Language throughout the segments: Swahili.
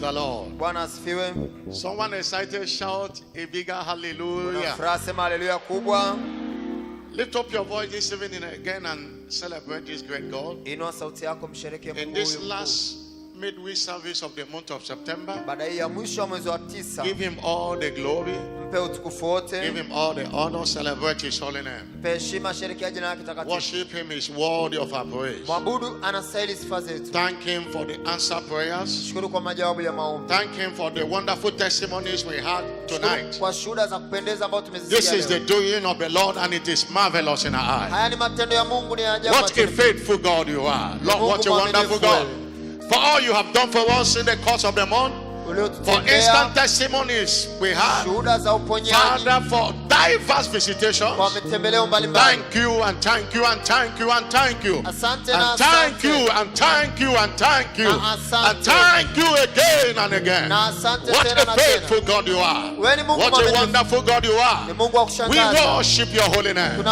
the Lord. Bwana asifiwe. Someone excited, shout a bigger hallelujah. Furaha sema haleluya kubwa. Lift up your voice this evening again and celebrate this great God. Inua sauti yako msherehekee Mungu. In this last midweek service of the month of September, baada ya mwisho wa mwezi wa 9, give him all the glory, mpe utukufu wote, give him all the honor, celebrate his holy name. mpe heshima, sherehekea jina lake takatifu. Worship him, is worthy of our praise. Mwabudu anastahili sifa zetu. Thank him for the answer prayers. Shukuru kwa majawabu ya maombi. Thank him for the wonderful testimonies we had tonight. Kwa shuhuda za kupendeza ambazo tumezisikia. This is the doing of the Lord and it is marvelous in our eyes. Haya ni matendo ya Mungu, ni ajabu. What a faithful God you are. Lord, what a wonderful God. For all you have done for us in the course of the month, for instant testimonies we have, Father, for diverse visitation, thank you and thank you and thank you and thank you and thank you and thank you and thank you and thank you again and again. What a faithful God you are. What a wonderful God you are. We worship your holy name. We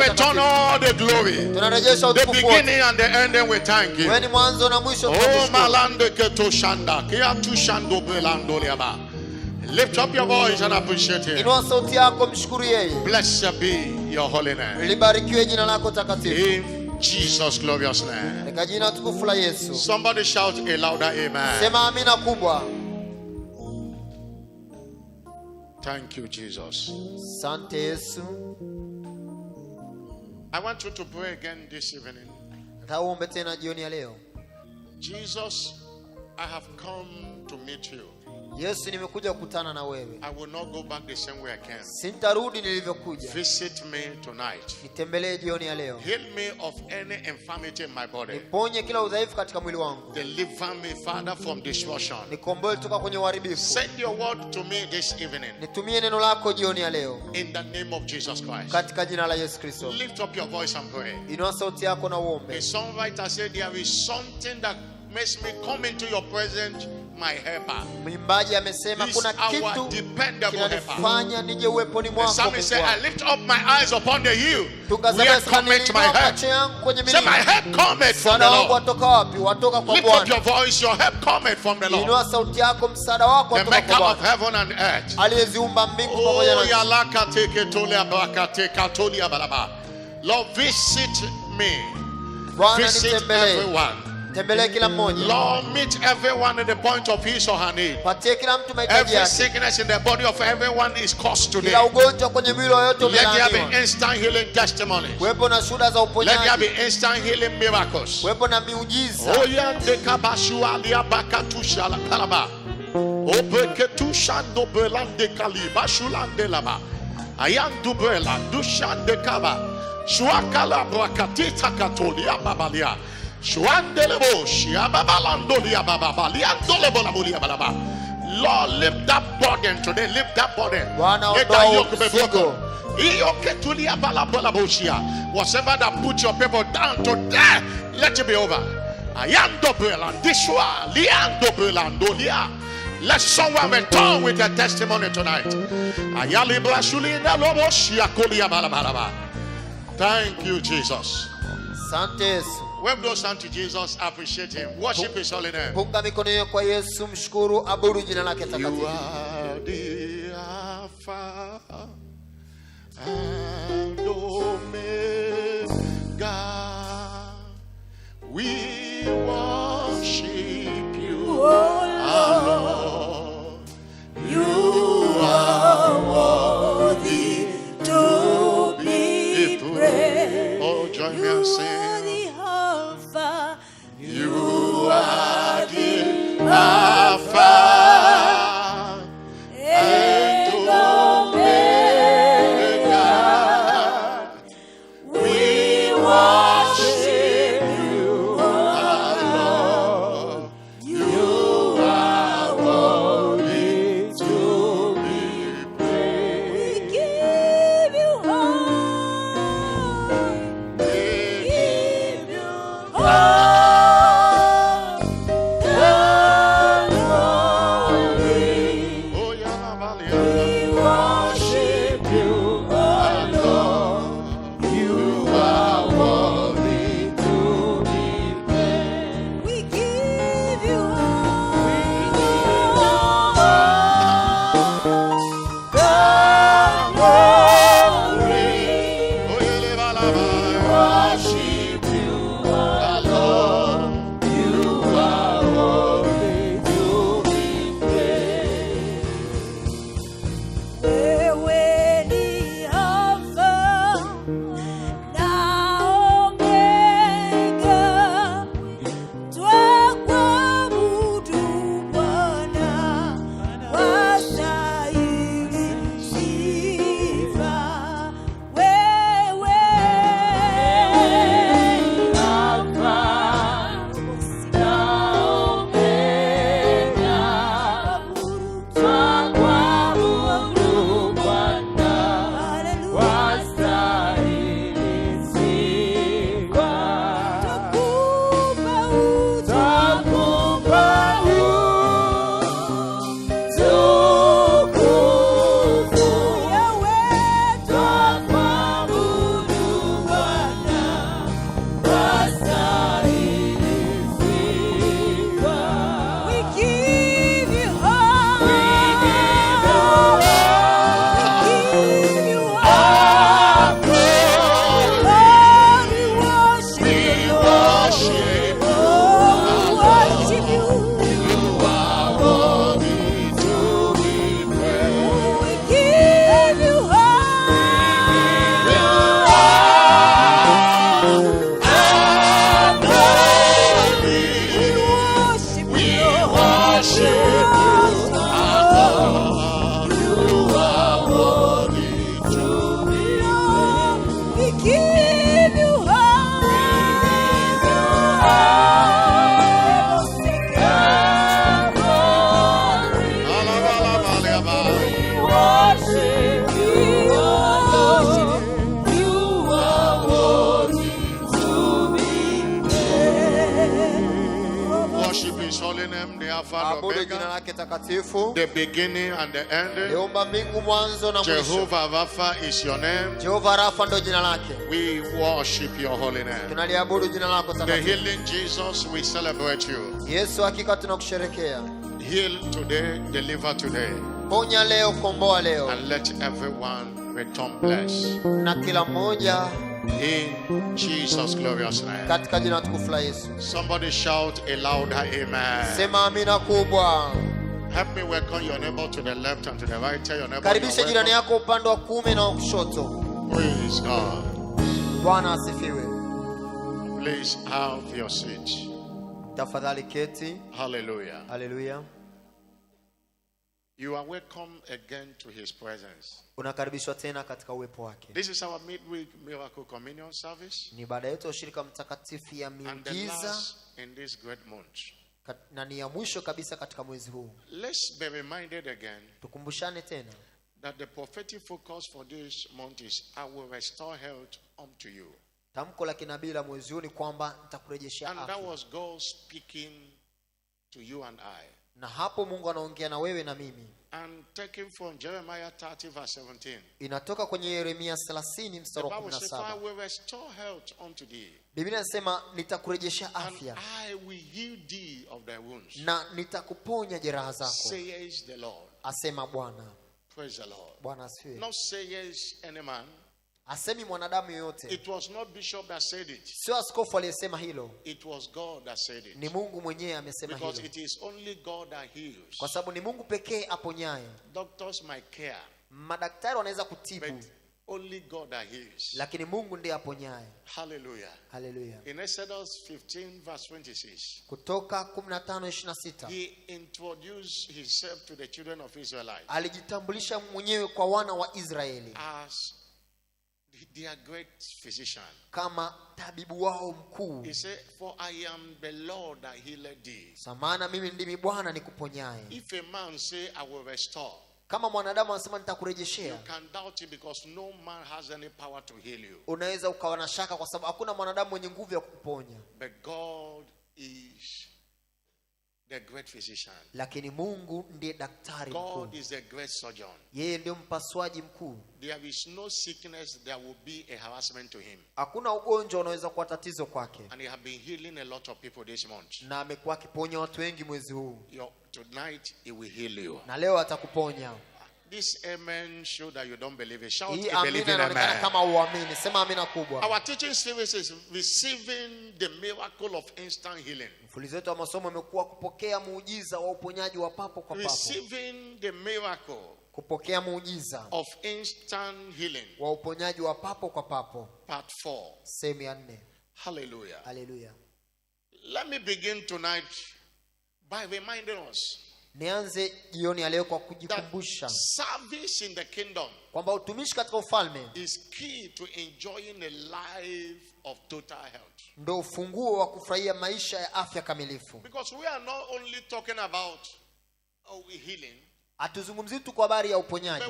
return all the glory, the beginning and the ending. We thank you. Oh, malande keto shanda, kia tu shando belando liaba. Lift up your voice and appreciate him. Blessed be your holy name. In Jesus' glorious name. Somebody shout a louder amen. Thank you, Jesus. I want you to pray again this evening. Jesus, I have come to meet you. Yesu, nimekuja kukutana na wewe. I will not go back the same way I came. Sintarudi nilivyokuja. Visit me tonight. Nitembelee jioni ya leo. Heal me of any infirmity in my body. Niponye kila udhaifu katika mwili wangu. Deliver me, Father, from destruction. Nikomboe kutoka kwenye uharibifu. Send your word to me this evening. Nitumie neno lako jioni ya leo. In the name of Jesus Christ. Katika jina la Yesu Kristo. Lift up your voice and pray. Inua sauti yako na uombe. The songwriter said there is something that makes me come into your presence, my helper. Mwimbaji amesema kuna kitu kinanifanya nije uweponi mwako. The psalmist said, I lift up my eyes upon the hill. Where cometh my help? Say, my help cometh from the Lord. Lift up your voice, your help cometh from the Lord. Inua sauti yako, msaada wako the maker of heaven and earth. Aliyeziumba mbingu pamoja na nchi. Lord, visit me. Visit everyone. Lord, meet everyone at the point of his or her need. Every sickness in the body of everyone is caused today. Let there be instant healing testimonies. Let there be instant healing miracles. Oh, yeah, the kabashua liabakatusha la palaba. Opeketushando belande kaliba shulande laba. Ayandu bela dushande kaba. Shuakala brakatita katolia babalia. Lord, lift that burden today. Lift that burden. Let that yoke be broken. Whatever that put your people down today, let it be over. Let someone return with a testimony tonight. Thank you, Jesus. Wave those hands to Jesus, appreciate him. Worship his holy name. You are the Alpha and Omega. We worship you, our Lord. You are worthy to be praised. Oh, join me and sing. You are the Alpha and Omega. We name, the Alpha and Omega, the beginning and the end. Jehovah Rapha is your name. We worship your holy name. The healing Jesus, we celebrate you. Heal today, deliver today. And let everyone return blessed. In Jesus' glorious name. Somebody shout a louder amen. Help me welcome your neighbor to the left and to the right. Tell your neighbor praise God. Please have your seat. Hallelujah. Hallelujah. You are welcome again to his presence. This is our midweek miracle communion service. And the last in this great month. Let's be reminded again that the prophetic focus for this month is I will restore health unto you. And that was God speaking to you and I. And taken from Jeremiah 30 verse 17. The Bible says, I will restore health unto thee. And I will heal thee of thy wounds. Says the Lord. Praise the Lord. Not says any man. It was not bishop that said it. It was God that said it. Because it is only God that heals. Doctors might care, but only God that heals. Hallelujah. In Exodus 15 verse 26, he introduced himself to the children of Israel as their great physician. He said, for I am the Lord that healeth thee. If a man say, I will restore, you can doubt it because no man has any power to heal you. But God is the great physician. God is the great surgeon. There is no sickness that will be a harassment to him. And he has been healing a lot of people this month. Tonight he will heal you. This amen show that you don't believe it. Shout a believing amen. Our teaching series is receiving the miracle of instant healing. Receiving the miracle of instant healing. Part 4. Hallelujah. Let me begin tonight by reminding us that service in the kingdom is key to enjoying a life of total health. Because we are not only talking about healing, but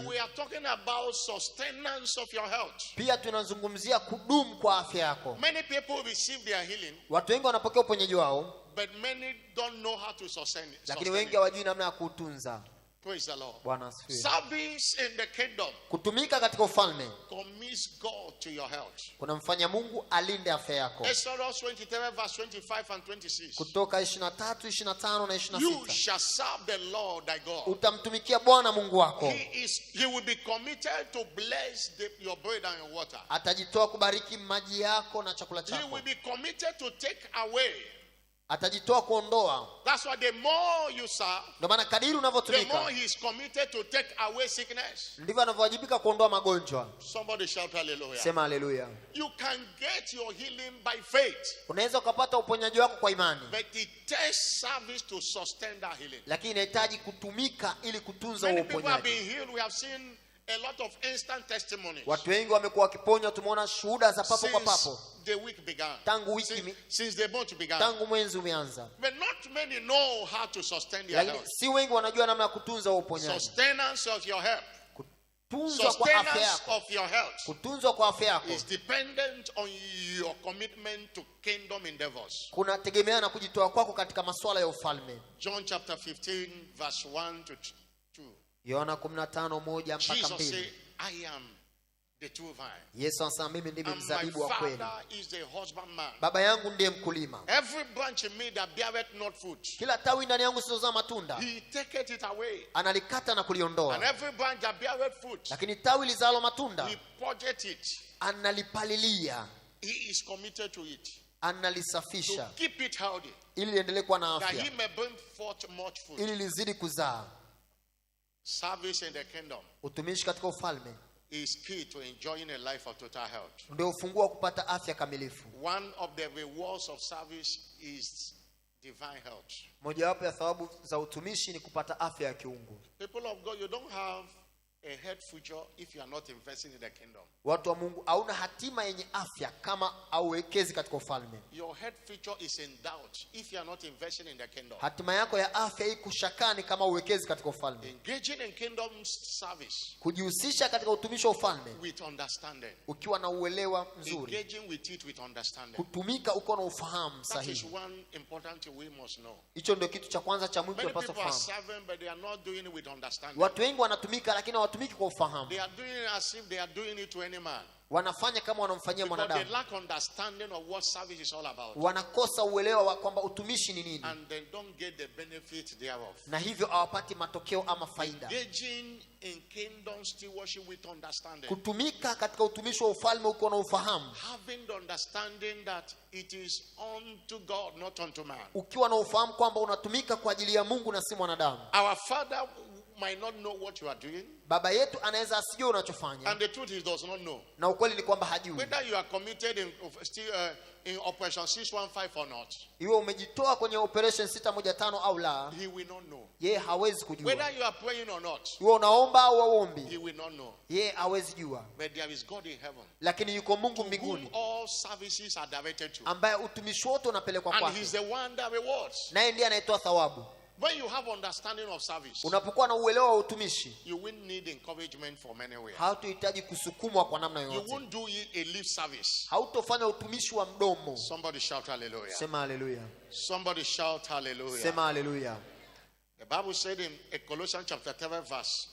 we are talking about sustenance of your health. Many people receive their healing, but many don't know how to sustain it. Praise the Lord. Service in the kingdom commits God to your health. Exodus 23 verse 25 and 26. You shall serve the Lord thy God. He will be committed to bless your bread and your water. He will be committed to take away. That's why the more you serve, the more he is committed to take away sickness. Somebody shout hallelujah. You can get your healing by faith, but it takes service to sustain that healing. Many people have been healed. We have seen a lot of instant testimonies since the week began, since the month began. But not many know how to sustain their health. Sustenance of your health. Sustenance of your health kutunzwa kwa afya yako is dependent on your commitment to kingdom endeavors. kunategemea na kujitoa kwako katika masuala ya ufalme. John chapter 15 verse 1 to 2. Yohana 15:1 mpaka 2. Jesus said, I am the true vine. Yesu anasema mimi ndimi And my mzabibu wa kweli. Father is the husbandman. Baba yangu ndiye mkulima. Every branch in me that beareth not fruit, Kila tawi ndani yangu lisilozaa matunda, he taketh it away. analikata na And kuliondoa. every branch that beareth fruit, Lakini tawi lizalo matunda, he purgeth it. analipalilia, He is committed to it, analisafisha to keep it healthy, ili liendelee kuwa na that he afya, may bring forth much fruit. ili lizidi kuzaa. Service in the kingdom Utumishi katika ufalme is key to enjoying a life of total health. ndio ufunguo wa kupata afya kamilifu. One of the rewards of service is divine health. Mojawapo ya thawabu za utumishi ni kupata afya ya kiungu. People of God, you don't have a health future if you are not investing in the kingdom. Watu wa Mungu, hauna hatima yenye afya kama hauwekezi katika ufalme. Your health future is in doubt if you are not investing in the kingdom. Hatima yako ya afya iko shakani kama uwekezi katika ufalme. Engaging in kingdom service Kujihusisha katika utumishi wa ufalme with understanding. ukiwa na uelewa mzuri. Engaging with it with understanding. Kutumika uko na ufahamu That is sahihi. one important thing we must know. Hicho ndio kitu cha kwanza cha muhimu Many tunapaswa people are kufahamu. serving, but they are not doing it with understanding. Watu wengi wanatumika lakini hawatumiki kwa ufahamu. They are doing it as if they are doing it to any man. Wanafanya kama wanamfanyia Because they mwanadamu. lack understanding of what service is all about. Wanakosa uelewa wa kwamba utumishi ni nini. And they don't get the benefit thereof. Na hivyo hawapati matokeo ama faida. Engaging in kingdom stewardship with understanding. Kutumika katika utumishi wa ufalme uko na ufahamu. Having the understanding that it is unto God, not unto man. Ukiwa na ufahamu kwamba unatumika kwa ajili ya Mungu na si mwanadamu. Our Father might not know what you are doing. Baba yetu anaweza asijue unachofanya. And the truth he does not know. Na ukweli ni kwamba hajui. Whether you are committed in Operation 615 or not. Iwe umejitoa kwenye operation 615 au la, He will not know. yeye hawezi kujua. Whether you are praying or not. Iwe unaomba au hauombi, He will not know. yeye hawezi jua. But there is God in heaven. Lakini yuko Mungu To whom mbinguni all services are directed to. ambaye utumishi wote unapelekwa And kwake. he's the one that rewards. Naye ndiye anayetoa thawabu. When you have understanding of service, Unapokuwa na uelewa wa utumishi, you will need encouragement from anywhere. hautohitaji kusukumwa kwa namna You yoyote. won't do a lip service. Hautofanya utumishi wa mdomo. Somebody shout hallelujah. Sema haleluya. Somebody shout hallelujah. Sema haleluya. The Bible said in Colossians chapter 3 verse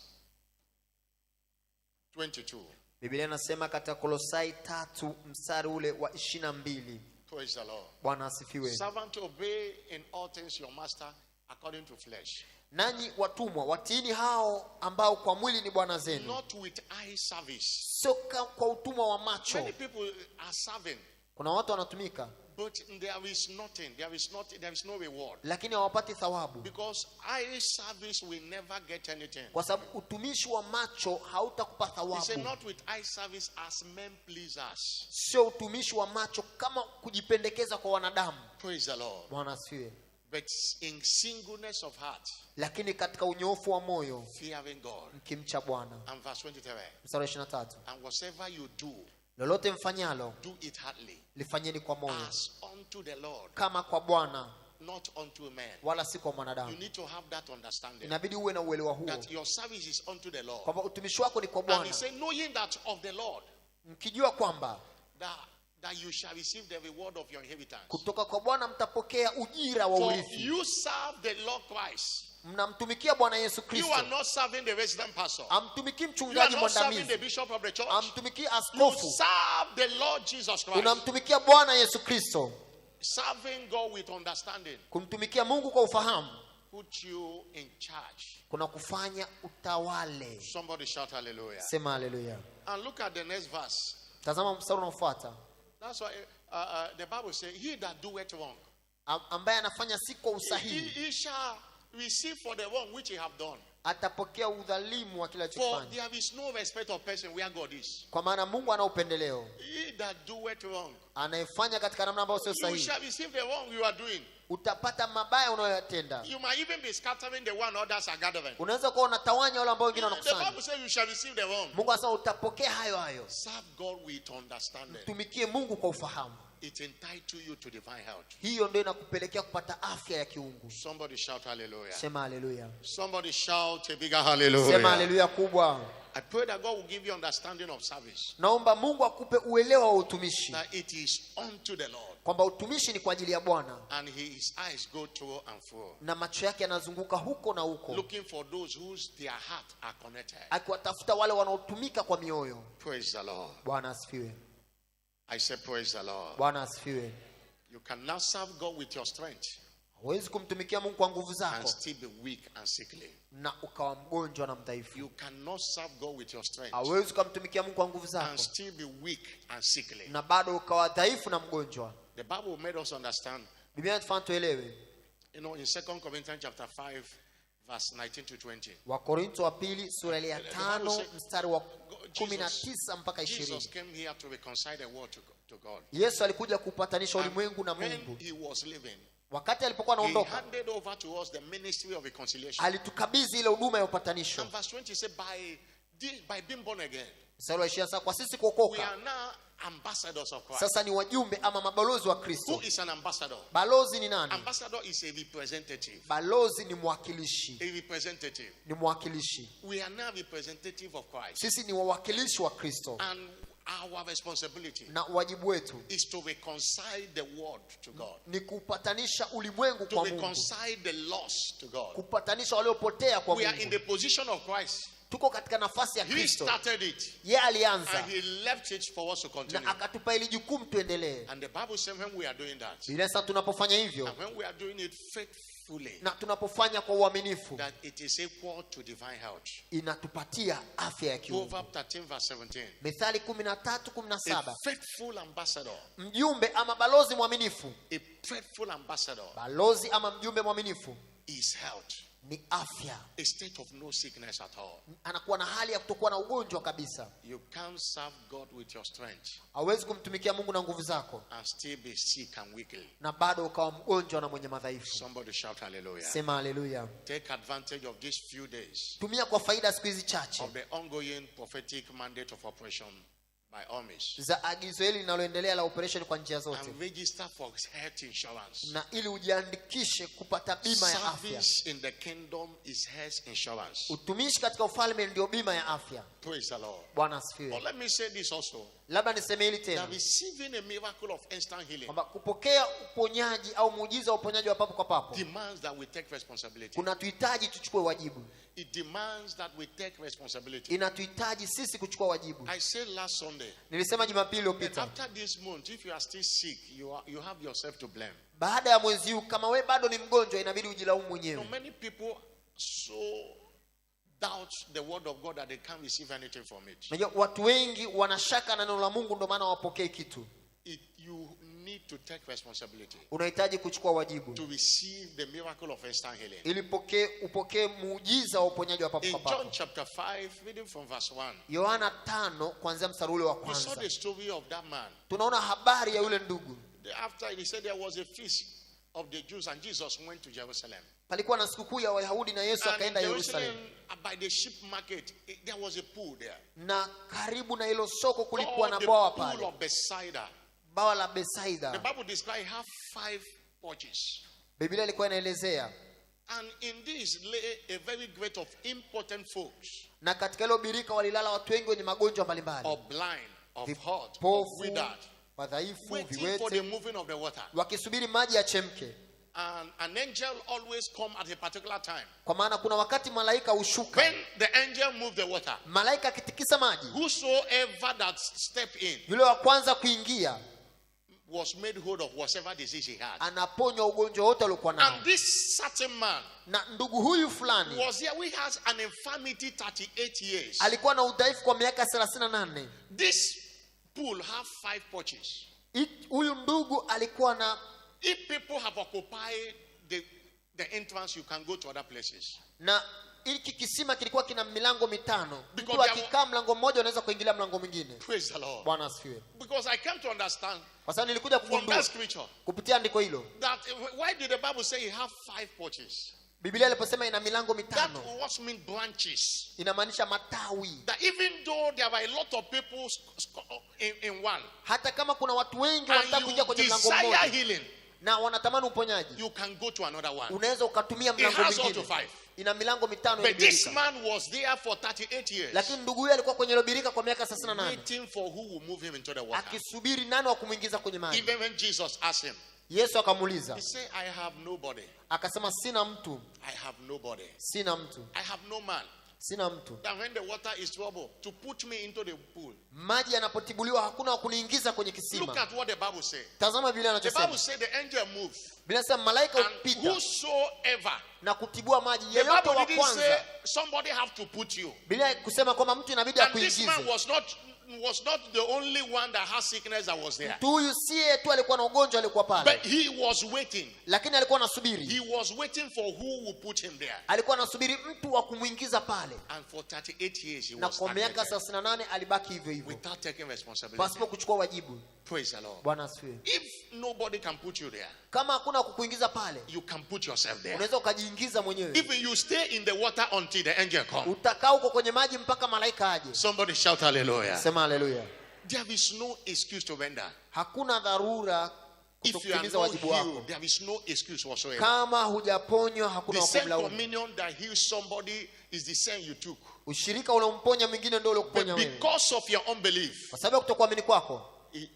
22. Biblia inasema katika Kolosai 3 mstari ule wa 22. Praise the Lord. Bwana asifiwe. Servant, obey in all things your master according to flesh. Nanyi watumwa watiini hao ambao kwa mwili ni bwana zenu, Not with eye service. sio kwa utumwa wa macho. Many people are serving, Kuna watu wanatumika but there is nothing. There is no reward. lakini hawapati thawabu, Because eye service will never get anything. kwa sababu utumishi wa macho hautakupa He said, thawabu. not with eye service as men pleasers. Sio utumishi wa macho kama kujipendekeza kwa wanadamu. Praise the Lord. Bwana asifiwe. But in singleness of heart, Lakini katika unyofu wa moyo fearing God. mkimcha Bwana. And verse 23. Mstari wa 23. And whatever you do, Lolote mfanyalo do it heartily, lifanyeni kwa moyo, as unto the Lord, kama kwa Bwana not unto men. wala si kwa You mwanadamu. need to have that understanding. Inabidi uwe na uelewa huo That your service is unto the Lord. kwamba utumishi wako ni kwa And he Bwana, said, knowing that of the Lord, mkijua kwamba that you shall receive the reward of your inheritance. kutoka kwa Bwana mtapokea ujira wa For urithi. you serve the Lord Christ. Mnamtumikia Bwana Yesu You Kristo. are not serving the resident pastor. Amtumikii You are mchungaji not serving the mwandamizi, bishop of the church. amtumikii You askofu, serve the Lord Jesus Christ. unamtumikia Bwana Yesu Kristo. Serving God with understanding Kumtumikia Mungu kwa ufahamu put you in charge. kuna kufanya utawale. Somebody shout hallelujah. Sema haleluya. And look at the next verse. Tazama mstari unaofuata. That's why the Bible says, he that doeth wrong, Ambaye anafanya si kwa usahihi he shall receive for the wrong which he have done. atapokea udhalimu wa kila For chofanya, there is no respect of person where God is. kwa maana Mungu ana upendeleo. He that doeth wrong, Anayefanya katika namna ambayo sio you sahihi shall receive the wrong you are doing. utapata mabaya unayoyatenda. You might even be scattering the one others are gathering. Unaweza kuwa unatawanya wale ambao wengine The Bible wanakusanya. says you shall receive the wrong. Mungu anasema utapokea hayo hayo. Serve God with understanding. Tumikie Mungu kwa ufahamu. It entitles you to divine health. Hiyo ndio inakupelekea kupata afya ya kiungu. Somebody shout hallelujah. Sema haleluya. Somebody shout a bigger hallelujah. Sema haleluya kubwa. I pray that God will give you understanding of service. Naomba Mungu akupe uelewa wa utumishi. That it is unto the Lord. Kwamba utumishi ni kwa ajili ya Bwana. And his eyes go to and fro. Na macho yake yanazunguka huko na huko. Looking for those whose their heart are connected. Akiwatafuta wale wanaotumika kwa mioyo. Praise the Lord. Bwana asifiwe. I say praise the Lord. Bwana asifiwe. You cannot serve God with your strength. Huwezi kumtumikia Mungu kwa nguvu zako. And still be weak and sickly. Na ukawa mgonjwa na mdhaifu. You cannot serve God with your strength. Huwezi kumtumikia Mungu kwa nguvu zako. And still be weak and sickly. Na bado ukawa dhaifu na mgonjwa. The Bible made us understand. Biblia inatufanya tuelewe. You know, in 2 Corinthians chapter 5 verse 19 to 20. Wakorintho wa pili sura ya 5 mstari wa 19 mpaka 20. Jesus came here to reconcile the world to God. Yesu alikuja kupatanisha ulimwengu na Mungu. When he was living, wakati alipokuwa anaondoka, he handed over to us the ministry of reconciliation. Alitukabidhi ile huduma ya upatanisho. And verse 20 said by being born again. Mstari wa 20 kwa sisi kuokoka. We are now ambassadors of Christ. Sasa ni wajumbe ama mabalozi wa Kristo. Who is an ambassador? Balozi ni nani? Ambassador is a representative. Balozi ni mwakilishi. A representative. Ni mwakilishi. We are now representative of Christ. Sisi ni wawakilishi wa Kristo. And our responsibility na wajibu wetu is to reconcile the world to God. Ni kupatanisha ulimwengu kwa Mungu. To reconcile the lost to God. Kupatanisha waliopotea kwa Mungu. We are in the position of Christ. Tuko katika nafasi ya Kristo. He started it. Yeye alianza. And he left it for us to continue. Na akatupa ile jukumu tuendelee. And the Bible says when we are doing that. Bila sasa tunapofanya hivyo. And when we are doing it faithfully. Na tunapofanya kwa uaminifu. That it is equal to divine health. Inatupatia afya ya kiungu. Proverbs 13 verse 17. Mithali 13:17. A faithful ambassador. Mjumbe ama balozi mwaminifu. A faithful ambassador. Balozi ama mjumbe mwaminifu. Is health. Ni afya. A state of no sickness at all. Anakuwa na hali ya kutokuwa na ugonjwa kabisa. You can't serve God with your strength. Hauwezi kumtumikia Mungu na nguvu zako. And still be sick and weak. Na bado ukawa mgonjwa na mwenye madhaifu. Somebody shout hallelujah. Sema hallelujah. Take advantage of these few days. Tumia kwa faida siku hizi chache. Of the ongoing prophetic mandate of operation by all means. Za agizo hili linaloendelea la operation kwa njia zote. And register for health insurance. Na ili ujiandikishe kupata bima ya afya. Service in the kingdom is health insurance. Utumishi katika ufalme ndio bima ya afya. Praise the Lord. Bwana asifiwe. But let me say this also. Labda niseme hili tena. That receiving a miracle of instant healing. Kwamba kupokea uponyaji au muujiza wa uponyaji wa papo kwa papo. Demands that we take responsibility. Kunatuhitaji tuchukue wajibu. It demands that we take responsibility. Inatuhitaji sisi kuchukua wajibu. I said last Sunday. Nilisema Jumapili iliyopita. After this month, if you are still sick, you have yourself to blame. Baada ya mwezi huu kama wewe bado ni mgonjwa inabidi ujilaumu mwenyewe. So many people so doubt the word of God that they can't receive anything from it. Unajua watu wengi wanashaka na neno la Mungu ndio maana hawapokei kitu. You need to take responsibility. Unahitaji kuchukua wajibu. To receive the miracle of instant healing. Ili upokee muujiza wa uponyaji wa papo kwa papo. In John chapter 5, reading from verse 1. Yohana 5 kuanzia mstari ule wa kwanza. We saw the story of that man. Tunaona habari ya yule ndugu. After he said there was a feast of the Jews and Jesus went to Jerusalem. Palikuwa na sikukuu ya Wayahudi na Yesu akaenda Yerusalemu. By the sheep market there was a pool there. Na karibu na hilo soko kulikuwa na bwawa pale. The pool of Bethsaida. Bawa la Bethsaida. The Bible describes have 5 porches. Biblia ilikuwa inaelezea. And in this lay a very great of impotent folks. Na katika hilo birika walilala watu wengi wenye magonjwa mbalimbali. Of blind, of hot, of withered. Wadhaifu, waiting for the moving of the water. Wakisubiri maji yachemke. And an angel always come at a particular time. Kwa maana kuna wakati malaika hushuka. When the angel move the water. Malaika akitikisa maji. Whosoever that step in. Yule wa kwanza kuingia. Was made hold of whatever disease he had. Anaponywa ugonjwa wote aliokuwa nao. And this certain man. Na ndugu huyu fulani. Was there we has an infirmity 38 years. Alikuwa na udhaifu kwa miaka 38. This pool have 5 porches. Huyu ndugu alikuwa na. If people have occupied the entrance, you can go to other places. Na hiki kisima kilikuwa kina milango mitano. Mtu akikaa mlango mmoja unaweza kuingilia mlango mwingine. Praise the Lord. Bwana asifiwe. Because I came to understand. Kwa sababu nilikuja kugundua kupitia andiko hilo. That why did the Bible say you have 5 porches? Biblia iliposema ina milango mitano. That what mean branches. Inamaanisha matawi. That even though there were a lot of people in one. Hata kama kuna watu wengi wanataka kuingia kwenye mlango mmoja. Healing. Na wanatamani uponyaji. You can go to another one. Unaweza ukatumia mlango mwingine. ina milango mitano But this man was there for 38 years. Lakini ndugu yule alikuwa kwenye birika kwa miaka 38. Waiting for who will move him into the water. Akisubiri nani wa kumuingiza kwenye maji. Even when Jesus asked him, Yesu akamuuliza. He said, I have nobody. Akasema sina mtu. I have nobody. Sina mtu. I have no man. Sina mtu. That when the water is troubled, to put me into the pool. Maji yanapotibuliwa hakuna wa kuniingiza kwenye kisima. Look at what the Bible says. Tazama Biblia inachosema. The Bible says the angel moved. Biblia inasema malaika upita. Whosoever. Na kutibua maji The yeyote Bible wa didn't say kwanza. somebody have to put you. Biblia kusema kwamba mtu inabidi akuingize. And this man was not the only one that has sickness that was there. Mtu huyu siye tu alikuwa na ugonjwa alikuwa pale. But he was waiting. Lakini alikuwa anasubiri. He was waiting for who would put him there. Alikuwa anasubiri mtu wa kumuingiza pale. And for 38 years he was. Na kwa miaka 38 alibaki hivyo hivyo. Without taking responsibility. Pasipo kuchukua wajibu. Praise the Lord. Bwana asifiwe. If nobody can put you there, kama hakuna kukuingiza pale, you can put yourself there. Unaweza ukajiingiza mwenyewe. If you stay in the water until the angel comes. Utakaa huko kwenye maji mpaka malaika aje. Somebody shout hallelujah. Sema hallelujah. There is no excuse to render. Hakuna dharura kutokutimiza wajibu wako. There is no excuse whatsoever. Kama hujaponywa hakuna kumlaumu. The same communion that heals somebody is the same you took. Ushirika ulomponya mwingine ndio uliokuponya wewe. Because of your unbelief. Kwa sababu kutokuamini kwako.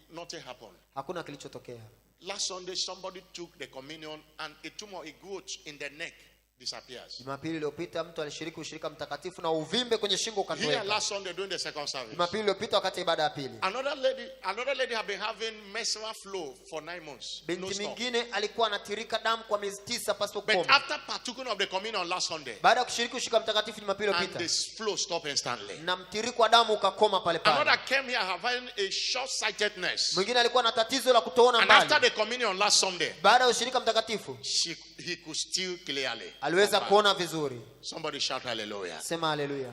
Nothing happened. Hakuna kilichotokea. Last Sunday somebody took the communion and a tumor, a growth in the neck disappears. Jumapili iliyopita mtu alishiriki ushirika mtakatifu na uvimbe kwenye shingo ukatoweka. Here last Sunday during the second service. Jumapili iliyopita wakati ibada ya pili. Another lady had been having menstrual flow for 9 months. Binti mwingine alikuwa anatirika damu kwa miezi 9 pasipo kukoma. But after partaking of the communion last Sunday. Baada ya kushiriki ushirika mtakatifu Jumapili iliyopita. And this flow stopped instantly. Na mtiriko wa damu ukakoma pale pale. Another came here having a short-sightedness. Mwingine alikuwa na tatizo la kutoona mbali. And after the communion last Sunday. Baada ya ushirika mtakatifu. He could still clearly. Aliweza kuona vizuri. Somebody shout hallelujah. Sema hallelujah.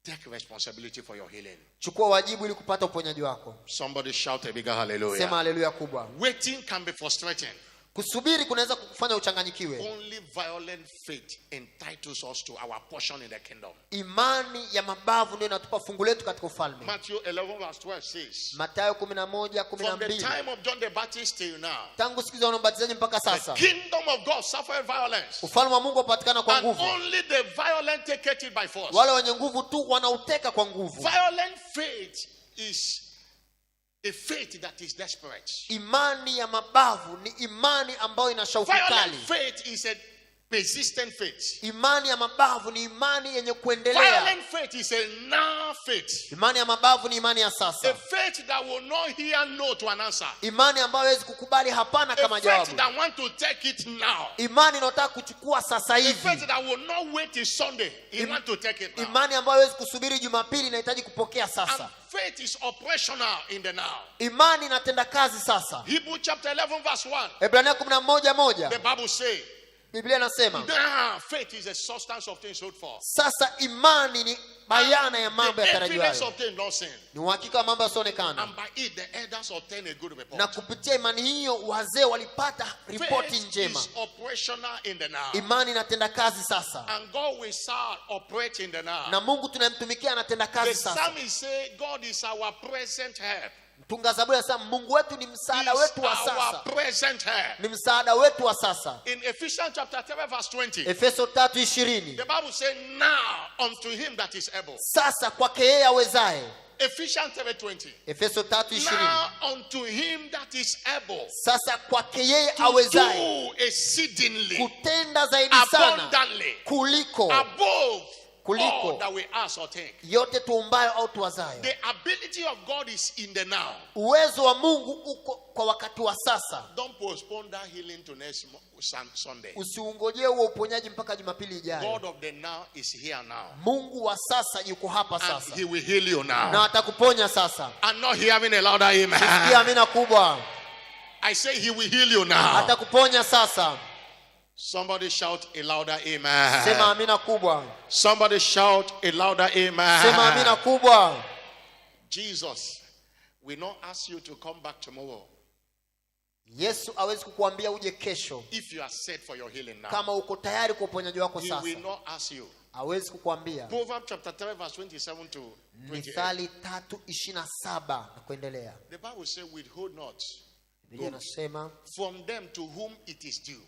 Take responsibility for your healing. Chukua wajibu ili kupata uponyaji wako. Somebody shout a bigger hallelujah. Sema hallelujah kubwa. Waiting can be frustrating. Kusubiri kunaweza kukufanya uchanganyikiwe. Only violent faith entitles us to our portion in the kingdom. Imani ya mabavu ndio inatupa fungu letu katika ufalme. Matthew 11:12 says. Mathayo 11:12. From the time of John the Baptist till now. Tangu siku za Yohana Mbatizaji mpaka sasa. The kingdom of God suffered violence. Ufalme wa Mungu upatikana kwa nguvu. And only the violent take it by force. Wale wenye nguvu tu wanauteka kwa nguvu. Violent faith is a faith that is desperate. Imani ya mabavu ni imani ambayo ina shauku kali. Violent faith is a persistent faith. Imani ya mabavu ni imani yenye kuendelea. Violent faith is a now faith. Imani ya mabavu ni imani ya sasa. A faith that will not hear no to an answer. Imani ambayo haiwezi kukubali hapana kama jawabu. A faith that want to take it now. Imani inataka kuchukua sasa hivi. A faith that will not wait till Sunday. He want to take it now. Imani ambayo haiwezi kusubiri Jumapili, inahitaji kupokea sasa. And faith is operational in the now. Imani inatenda kazi sasa. Hebrew chapter 11 verse 1. Ebrania 11:1. The Bible say. Biblia inasema. Now faith is a substance of things hoped for. Sasa imani ni bayana ya mambo yatarajiwayo. Ni uhakika wa mambo yasionekana. And by it the elders obtain a good report. Na kupitia imani hiyo wazee walipata ripoti njema. Faith is operational in the now. Imani inatenda kazi sasa. And God will start operate in the now. Na Mungu tunayemtumikia anatenda kazi sasa. The psalmist say God is our present help. Mtunga Zaburi anasema Mungu wetu ni msaada wetu wa sasa. Our present help. Ni msaada wetu wa sasa. In Ephesians chapter 3 verse 20. Efeso 3:20. The Bible says now unto him that is able. Sasa kwake yeye awezaye. Ephesians 3:20. Efeso 3:20. Now unto him that is able. Sasa kwake yeye awezaye. To do exceedingly. Kutenda zaidi sana. Abundantly. Kuliko. Above. Kuliko all that we ask or think. Yote tuombayo au tuwazayo. The ability of God is in the now. Uwezo wa Mungu uko kwa wakati wa sasa. Don't postpone that healing to next Sunday. Usiungojee huo uponyaji mpaka Jumapili ijayo. God of the now is here now. Mungu wa sasa yuko hapa sasa. And he will heal you now. Na atakuponya sasa. I'm not hearing a louder amen. Sikia amina kubwa. I say he will heal you now. Atakuponya sasa. Somebody shout a louder amen. Sema amina kubwa. Somebody shout a louder amen. Sema amina kubwa. Jesus will not ask you to come back tomorrow. Yesu hawezi kukuambia uje kesho. If you are set for your healing now. Kama uko tayari kwa uponyaji wako sasa. He will not ask you. Hawezi kukuambia. Proverbs chapter 3 verse 27 to 28. Mithali 3:27 na kuendelea. The Bible says withhold not Biblia inasema from them to whom it is due.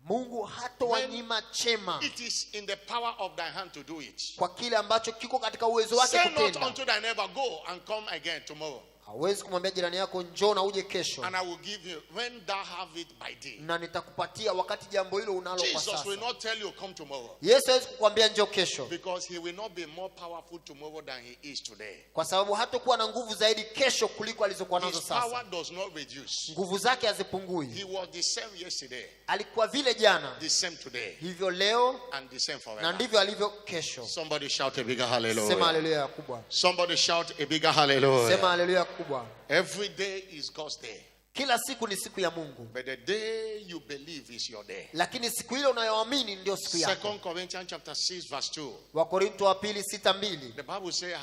Mungu hatawanyima chema. It is in the power of thy hand to do it. Kwa kile ambacho kiko katika uwezo wake Say not kutenda. unto thy neighbor, go and come again tomorrow. Hawezi kumwambia jirani yako njoo na uje kesho. And I will give you when thou have it by day. Na nitakupatia wakati jambo hilo unalo kwa Jesus sasa. will not tell you come tomorrow. Yesu hawezi kukuambia njoo kesho. Because he will not be more powerful tomorrow than he is today. Kwa sababu hatakuwa na nguvu zaidi kesho kuliko alizokuwa nazo His sasa. power does not reduce. Nguvu zake hazipungui. He was the same yesterday, Alikuwa vile jana, the same today, hivyo leo and the same na forever. ndivyo alivyo kesho. Somebody shout a bigger Sema hallelujah. haleluya kubwa. Somebody shout a bigger hallelujah. Sema haleluya kubwa. Every day is God's day. Kila siku ni siku ya Mungu. But the day you believe is your day. Lakini siku ile unayoamini ndio siku yako. 2 Corinthians chapter 6 verse 2. Wakorintho wa pili 6:2. The Bible says,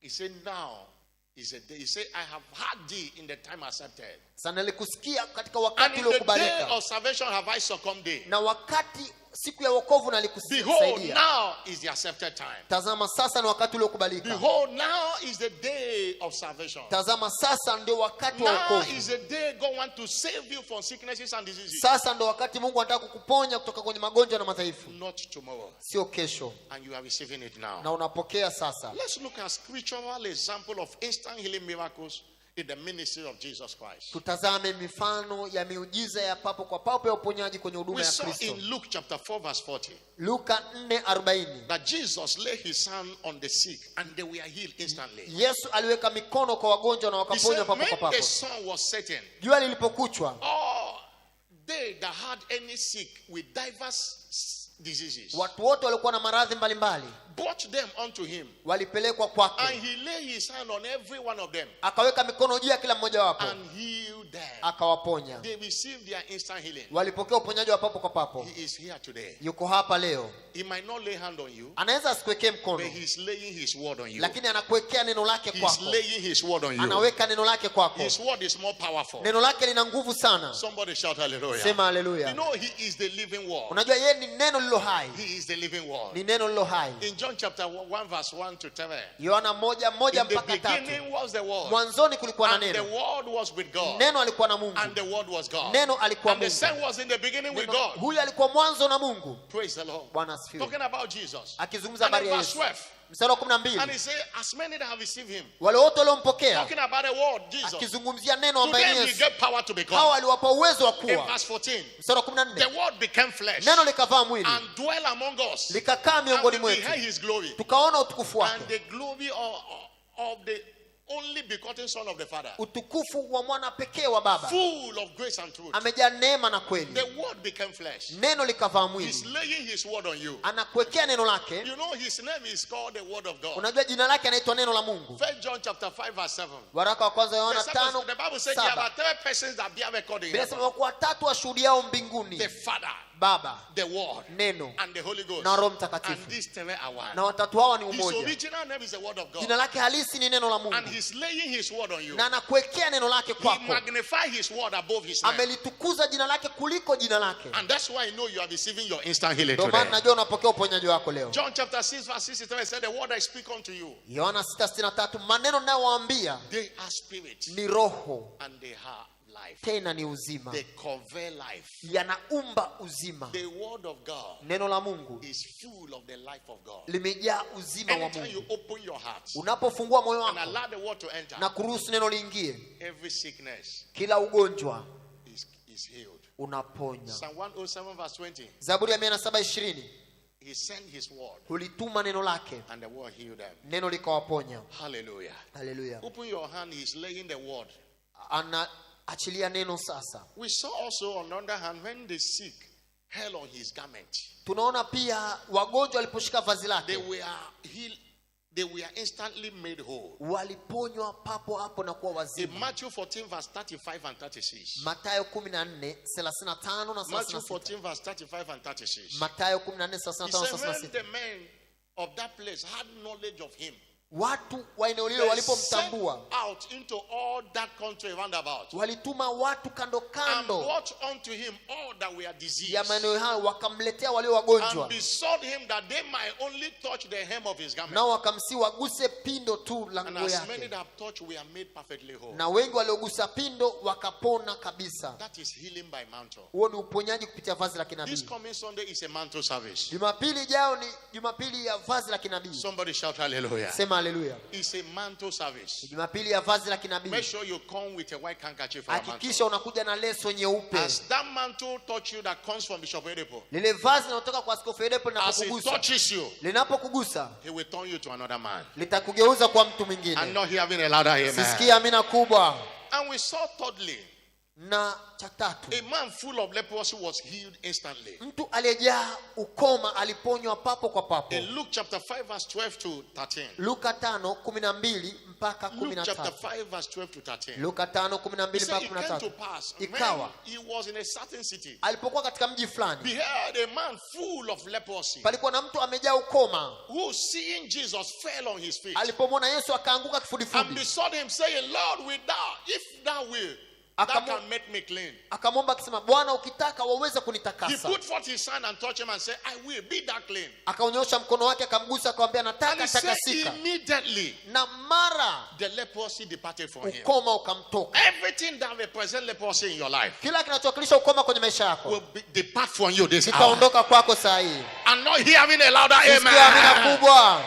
he said, now is a day. He said, I have had thee in the time accepted. Sana nilikusikia katika And wakati in the day uliokubalika. of salvation have I succumbed thee. Na wakati siku ya wokovu Behold, nalikusaidia. now is the accepted time. Tazama sasa ni wakati uliokubalika. Behold, now is the day of salvation. Tazama sasa ndio wakati wa Now wokovu. is the day God wants to save you from sicknesses and diseases. Sasa ndio wakati Mungu anataka kukuponya kutoka kwenye magonjwa na madhaifu. Not tomorrow. Sio kesho. And you are receiving it now. Na unapokea sasa. Let's look at scriptural example of instant healing miracles in the ministry of Jesus Christ. Tutazame mifano ya miujiza ya papo kwa papo ya uponyaji kwenye huduma We ya saw Kristo. in Luke chapter 4 verse 40 Luka 4:40. that Jesus laid his hand on the sick and they were healed instantly. Yesu aliweka mikono kwa wagonjwa na He wakaponywa said, papo kwa when papo. the sun was setting, Jua lilipokuchwa, all they that had any sick with diverse diseases watu wote walikuwa na maradhi mbalimbali brought them unto him, walipelekwa kwake. and he laid his hand on every one of them Akaweka mikono juu ya kila mmoja wapo, and healed them. akawaponya. They received their instant healing. Walipokea uponyaji wa papo kwa papo. He is here today. Yuko hapa leo. He might not lay hand on you, Anaweza asikuwekee but mkono, he's laying his word on you. lakini anakuwekea neno lake He's kwako. laying his word on you. Anaweka neno lake kwako. His word is more powerful. Neno lake lina nguvu sana. Somebody shout hallelujah. Sema You haleluya. know he is the living word. Unajua yeye ni neno lilo hai. He is the living word. Ni neno lilo hai. In John chapter 1 verse 1 to 3. Yohana 1:1 In the mpaka 3. beginning was the word. Mwanzoni kulikuwa na And the neno. word was with God. Neno alikuwa na Mungu. And the word was God. Neno alikuwa And the Mungu. same was in the beginning with God. Huyu alikuwa mwanzo na Mungu. Praise the Lord. Bwana asifiwe. Talking about Jesus. Akizungumza And in habari ya verse Yesu. 12. Mstari wa And 12. he said, as many that have received him. Wale wote waliompokea, Talking about the word, Jesus. akizungumzia neno To ambaye them ni he Yesu. gave power to become. Hao aliwapa uwezo wa In kuwa. verse 14. Mstari wa The 14. word became flesh. Neno likavaa mwili, And dwell among us. likakaa And miongoni we mwetu. beheld his glory. Tukaona utukufu And wake. the glory of the only begotten Son of the Father. Utukufu wa mwana pekee wa Baba. Full of grace and truth. Amejaa neema na kweli. The word became flesh. Neno likavaa He's mwili. laying his word on you. Anakuwekea neno lake. You know his name is called the word of God. Unajua jina lake anaitwa neno la Mungu. 1 John chapter 5 verse 7. Waraka wa kwanza Yohana The Bible says there 5:7. are 3 persons that bear record in Bila heaven. sema kwa watatu washuhudiao mbinguni. The Father, Baba, the Word, Neno and the Holy Ghost. na Roho And Mtakatifu. these 3 are one. Na watatu hawa ni His umoja. original name is the word of God. Jina lake halisi ni neno la And Mungu. he's laying his word on you. Na anakuwekea neno lake He kwako. magnifies his word above his name. Amelitukuza jina lake kuliko jina lake. And that's why I know you are receiving your instant healing Ndio maana today. najua unapokea uponyaji wako leo. John chapter 6 verse 63 said, the word I speak unto you, Yohana 6:63, maneno ninayowaambia they are spirit ni roho and they are life. tena ni uzima. They convey life. Yanaumba uzima. The word of God Neno la Mungu is full of the life of God. limejaa uzima wa Anytime you Mungu. open your heart Unapofungua moyo and wako allow the word to enter, na kuruhusu neno liingie, every sickness kila ugonjwa is healed. unaponya. Psalm 107 verse 20. Zaburi ya 107:20, He sent his word hulituma neno lake, and the word healed them. neno likawaponya. Hallelujah. Haleluya. Open your hand, he's laying the word. Anaachilia neno sasa. We saw also on the other hand when the sick held on his garment, Tunaona pia wagonjwa waliposhika vazi they lake were healed. They were instantly made whole. waliponywa papo hapo na kuwa In wazima. Matthew 14 verse 35 and 36. Mathayo 14:35 na Matthew 36. 14 verse 35 and 36. Mathayo He 14:35 said na when 36. the men of that place had knowledge of him, watu wa eneo lile walipomtambua, out into all that country round about, walituma watu kando kando, and brought unto him all that were diseased, ya maeneo hayo, wakamletea walio wagonjwa, and besought him that they might only touch the hem of his garment. nao wakamsihi waguse pindo tu la And nguo as many yake, that have touched were made perfectly whole. na wengi waliogusa pindo wakapona kabisa. That is healing by mantle. Huo ni uponyaji kupitia vazi la kinabii. This coming Sunday is a mantle service. Jumapili ijayo ni Jumapili ya vazi la kinabii. Somebody shout hallelujah. Sema hallelujah. It's a mantle service. Jumapili ya vazi la kinabii. Make sure you come with a white handkerchief for a mantle. Hakikisha unakuja na leso nyeupe. As that mantle touch you, that comes from Bishop Edepo, Lile vazi linalotoka kwa Askofu Edepo as it linapokugusa, touches you, linapokugusa, he will turn you to another man. litakugeuza kwa mtu I'm mwingine. not hearing a louder amen. Sisikia amina kubwa. And we saw thirdly, Na cha tatu, a man full of leprosy was healed instantly. mtu aliyejaa ukoma aliponywa papo kwa papo. In Luke chapter 5 verse 12 to 13. Luka 5:12 mpaka Luke chapter 13. 5 verse 12 to 13. Luka He 5:12 said it mpaka came to 13. pass Ikawa when he was in a certain city, alipokuwa katika mji fulani, behold, a man full of leprosy, palikuwa na mtu amejaa ukoma. who seeing Jesus fell on his feet Alipomwona Yesu akaanguka and kifudifudi, besought him, saying, Lord, will thou, if thou will, thou can make me clean. akamwomba akisema, Bwana ukitaka waweza He kunitakasa. put forth his hand and touched him and said, I will, be thou clean. Akaonyosha mkono wake akamgusa, akamwambia And nataka he said takasika, immediately na mara the leprosy departed from him. ukoma ukamtoka. Everything that represents leprosy in your life Kila kinachowakilisha ukoma kwenye maisha yako will depart from you this hour. kikaondoka kwako saa hii. I'm not hearing a louder Sikia amina amen. kubwa.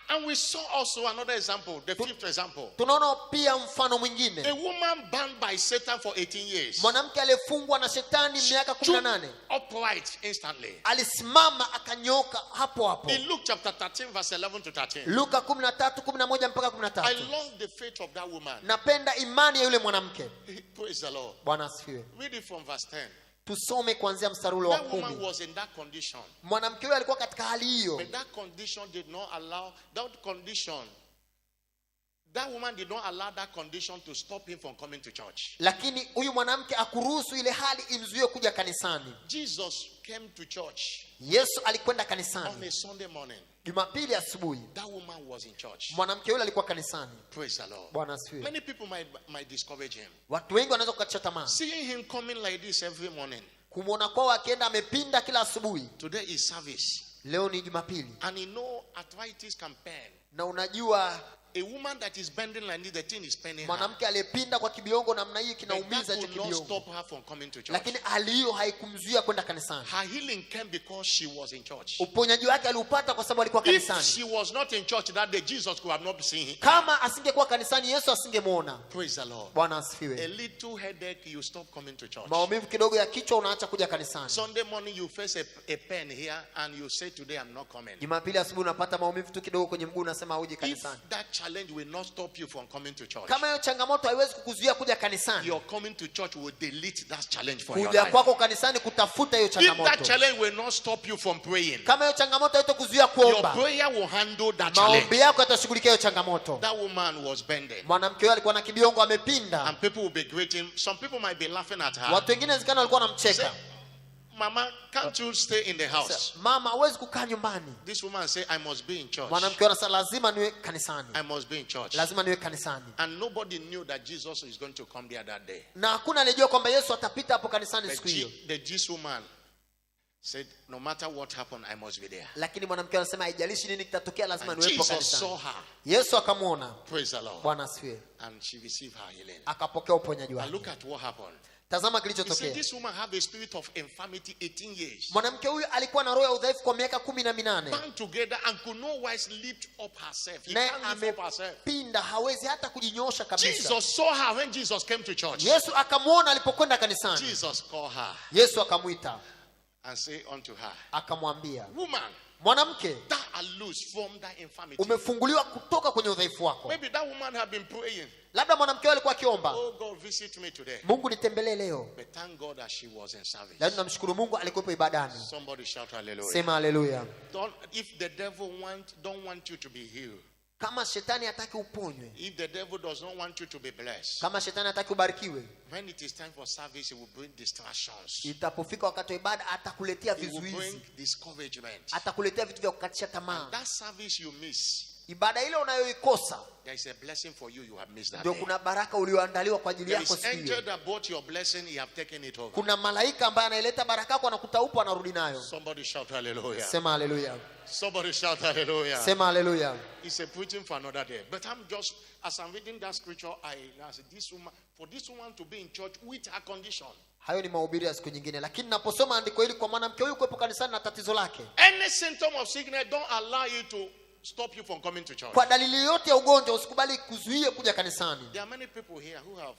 And we saw also another example, the fifth example. Tunaona pia mfano mwingine, A woman bound by Satan for 18 years mwanamke aliyefungwa na shetani miaka stood 18 upright instantly. alisimama akanyoka hapo hapo. In Luke chapter 13 verse 11 to 13. Luka 13:11 mpaka I 13. love the faith of that woman. Napenda imani ya yule mwanamke. Praise the Lord. Bwana asifiwe. Read it from verse 10. Tusome kuanzia mstari ule wa That woman 10. was in that condition. Mwanamke huyo alikuwa katika hali hiyo, But that condition did not allow, that woman did not allow that condition to stop him from coming to church. lakini huyu mwanamke akuruhusu ile hali imzuie kuja kanisani. Jesus came to church Yesu alikwenda on kanisani a Sunday morning. Jumapili asubuhi. That woman was in church. Mwanamke yule alikuwa kanisani. Praise the Lord. Bwana asifiwe. Many people might discourage him. Watu wengi wanaweza kukatisha tamaa Seeing him coming like this every morning. kumwona kwao akienda amepinda kila asubuhi. Today is service. Leo ni Jumapili, And you know arthritis can pain. na unajua A woman that is bending like this, the thing is paining her. mwanamke aliyepinda kwa kibiongo namna hiyo But kinaumiza that hicho could not kibiongo, stop her from coming to church. lakini hali hiyo haikumzuia kwenda kanisani. Her healing came because she was in church. Uponyaji wake aliupata kwa sababu alikuwa If kanisani. she was not in church that day, Jesus could have not seen him. Kama asingekuwa kanisani, Yesu asingemwona. Praise the Lord. Bwana A asifiwe. little headache, you stop coming to church. Maumivu kidogo ya kichwa, unaacha kuja kanisani. Sunday morning, you face a pain here and you say, today I'm not coming. Jumapili asubuhi unapata maumivu tu kidogo kwenye mguu, unasema hauji If kanisani. that challenge will not stop you from coming to church, Kama hiyo changamoto haiwezi kukuzuia kuja kanisani, your coming to church will delete that challenge for your kuja life. kwako kanisani kutafuta hiyo If that changamoto. challenge will not stop you from praying, Kama hiyo changamoto haitakuzuia your kuomba, prayer will handle that maombi challenge. yako yatashughulikia hiyo changamoto. That woman was bending. Mwanamke huyo alikuwa na kibiongo amepinda. And people will be greeting. Some people might be laughing at her. Watu wengine zikana walikuwa Say, wanamcheka. Mama, can't you stay in the house? Mama, hawezi kukaa nyumbani. This woman say, I must be in church. Mwanamke huyo anasema lazima niwe kanisani. I must be in church. Lazima niwe kanisani. And nobody knew that Jesus is going to come there that day. Na hakuna alijua kwamba Yesu atapita hapo kanisani siku hiyo. The Jewish woman said, no matter what happened, I must be there. Lakini mwanamke anasema haijalishi nini kitatokea, lazima And niwepo Jesus saw kanisani. her. Yesu akamwona. Praise the Lord. Bwana asifiwe. And she received her healing. Akapokea uponyaji And look wake. at what happened. Tazama He said, kilichotokea. this woman had a spirit of infirmity 18 years. Mwanamke huyu alikuwa na roho ya udhaifu kwa miaka 18. Bound together and could no wise lift up herself. He Naye can't lift up herself. amepinda, hawezi hata kujinyosha kabisa. Jesus saw her when Jesus came to church. Yesu akamwona alipokwenda kanisani. Jesus called her Yesu akamwita, and said unto her, akamwambia, woman, mwanamke, thou art loose from thy infirmity. umefunguliwa kutoka kwenye udhaifu wako. Maybe that woman had been praying, Labda mwanamke huyo alikuwa akiomba, oh God, visit me today. Mungu nitembelee leo. But thank God that she was in service. Lakini namshukuru Mungu alikuwepo ibadani. Somebody shout hallelujah. Sema haleluya. If the devil don't want you to be healed, Kama shetani hataki uponywe, if the devil does not want you to be blessed, kama shetani hataki ubarikiwe, when it is time for service, he will bring distractions. itapofika wakati wa ibada atakuletea He will bring vizuizi, discouragement. atakuletea vitu vya kukatisha tamaa. That service you miss, ibada ile unayoikosa, there is a blessing for you. You have missed that. Ndio kuna baraka ulioandaliwa kwa ajili yako siku hiyo. There is angel that brought your blessing, he have taken it over. Kuna malaika ambaye anaileta baraka yako anakuta upo anarudi nayo. Somebody shout hallelujah. Sema hallelujah. Somebody shout hallelujah. Sema hallelujah. It's a preaching for another day. But I'm just, as I'm reading that scripture, I said, for this woman to be in church with her condition. Hayo ni mahubiri ya siku nyingine, lakini naposoma andiko hili kwa mwanamke huyu kuepo kanisani na tatizo lake. Any symptom of sickness don't allow you to stop you from coming to church. Kwa dalili yote ya ugonjwa usikubali kuzuie kuja kanisani. There are many people here who have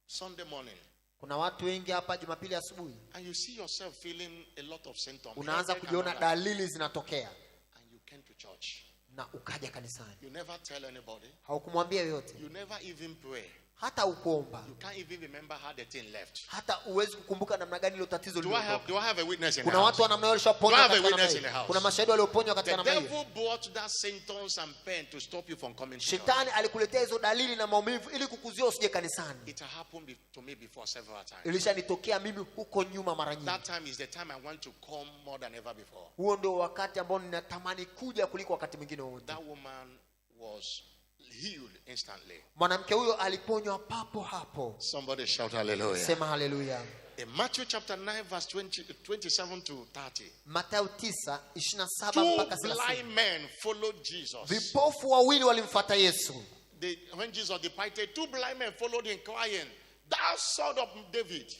Sunday morning. Kuna watu wengi hapa Jumapili asubuhi. And you see yourself feeling a lot of symptoms. Unaanza kujiona dalili zinatokea. And you came to church. Na ukaja kanisani. You never tell anybody. Haukumwambia yoyote. You never even pray. Hata ukuomba. You can't even remember how the thing left. Hata uwezi kukumbuka namna gani ile tatizo lilitoka. Do I have a witness in the house? Kuna watu wa namna hiyo walishaponywa katika namna hiyo. Kuna mashahidi walioponywa katika namna hiyo. The devil brought that symptoms and pain to stop you from coming to church. Shetani alikuletea hizo dalili na maumivu ili kukuzuia usije kanisani. It happened to me before several times. Ilishanitokea mimi huko nyuma mara nyingi. That time is the time I want to come more than ever before. Huo ndio wakati ambao ninatamani kuja kuliko wakati mwingine wote. That woman was healed instantly. Mwanamke huyo aliponywa papo hapo. Somebody shout hallelujah. Sema hallelujah. In Matthew chapter 9 verse 27 to 30. Mathayo 9:27 Two mpaka 30. blind men followed Jesus. Vipofu wawili walimfuata Yesu. When Jesus departed, two blind men followed him crying, "Thou son of David,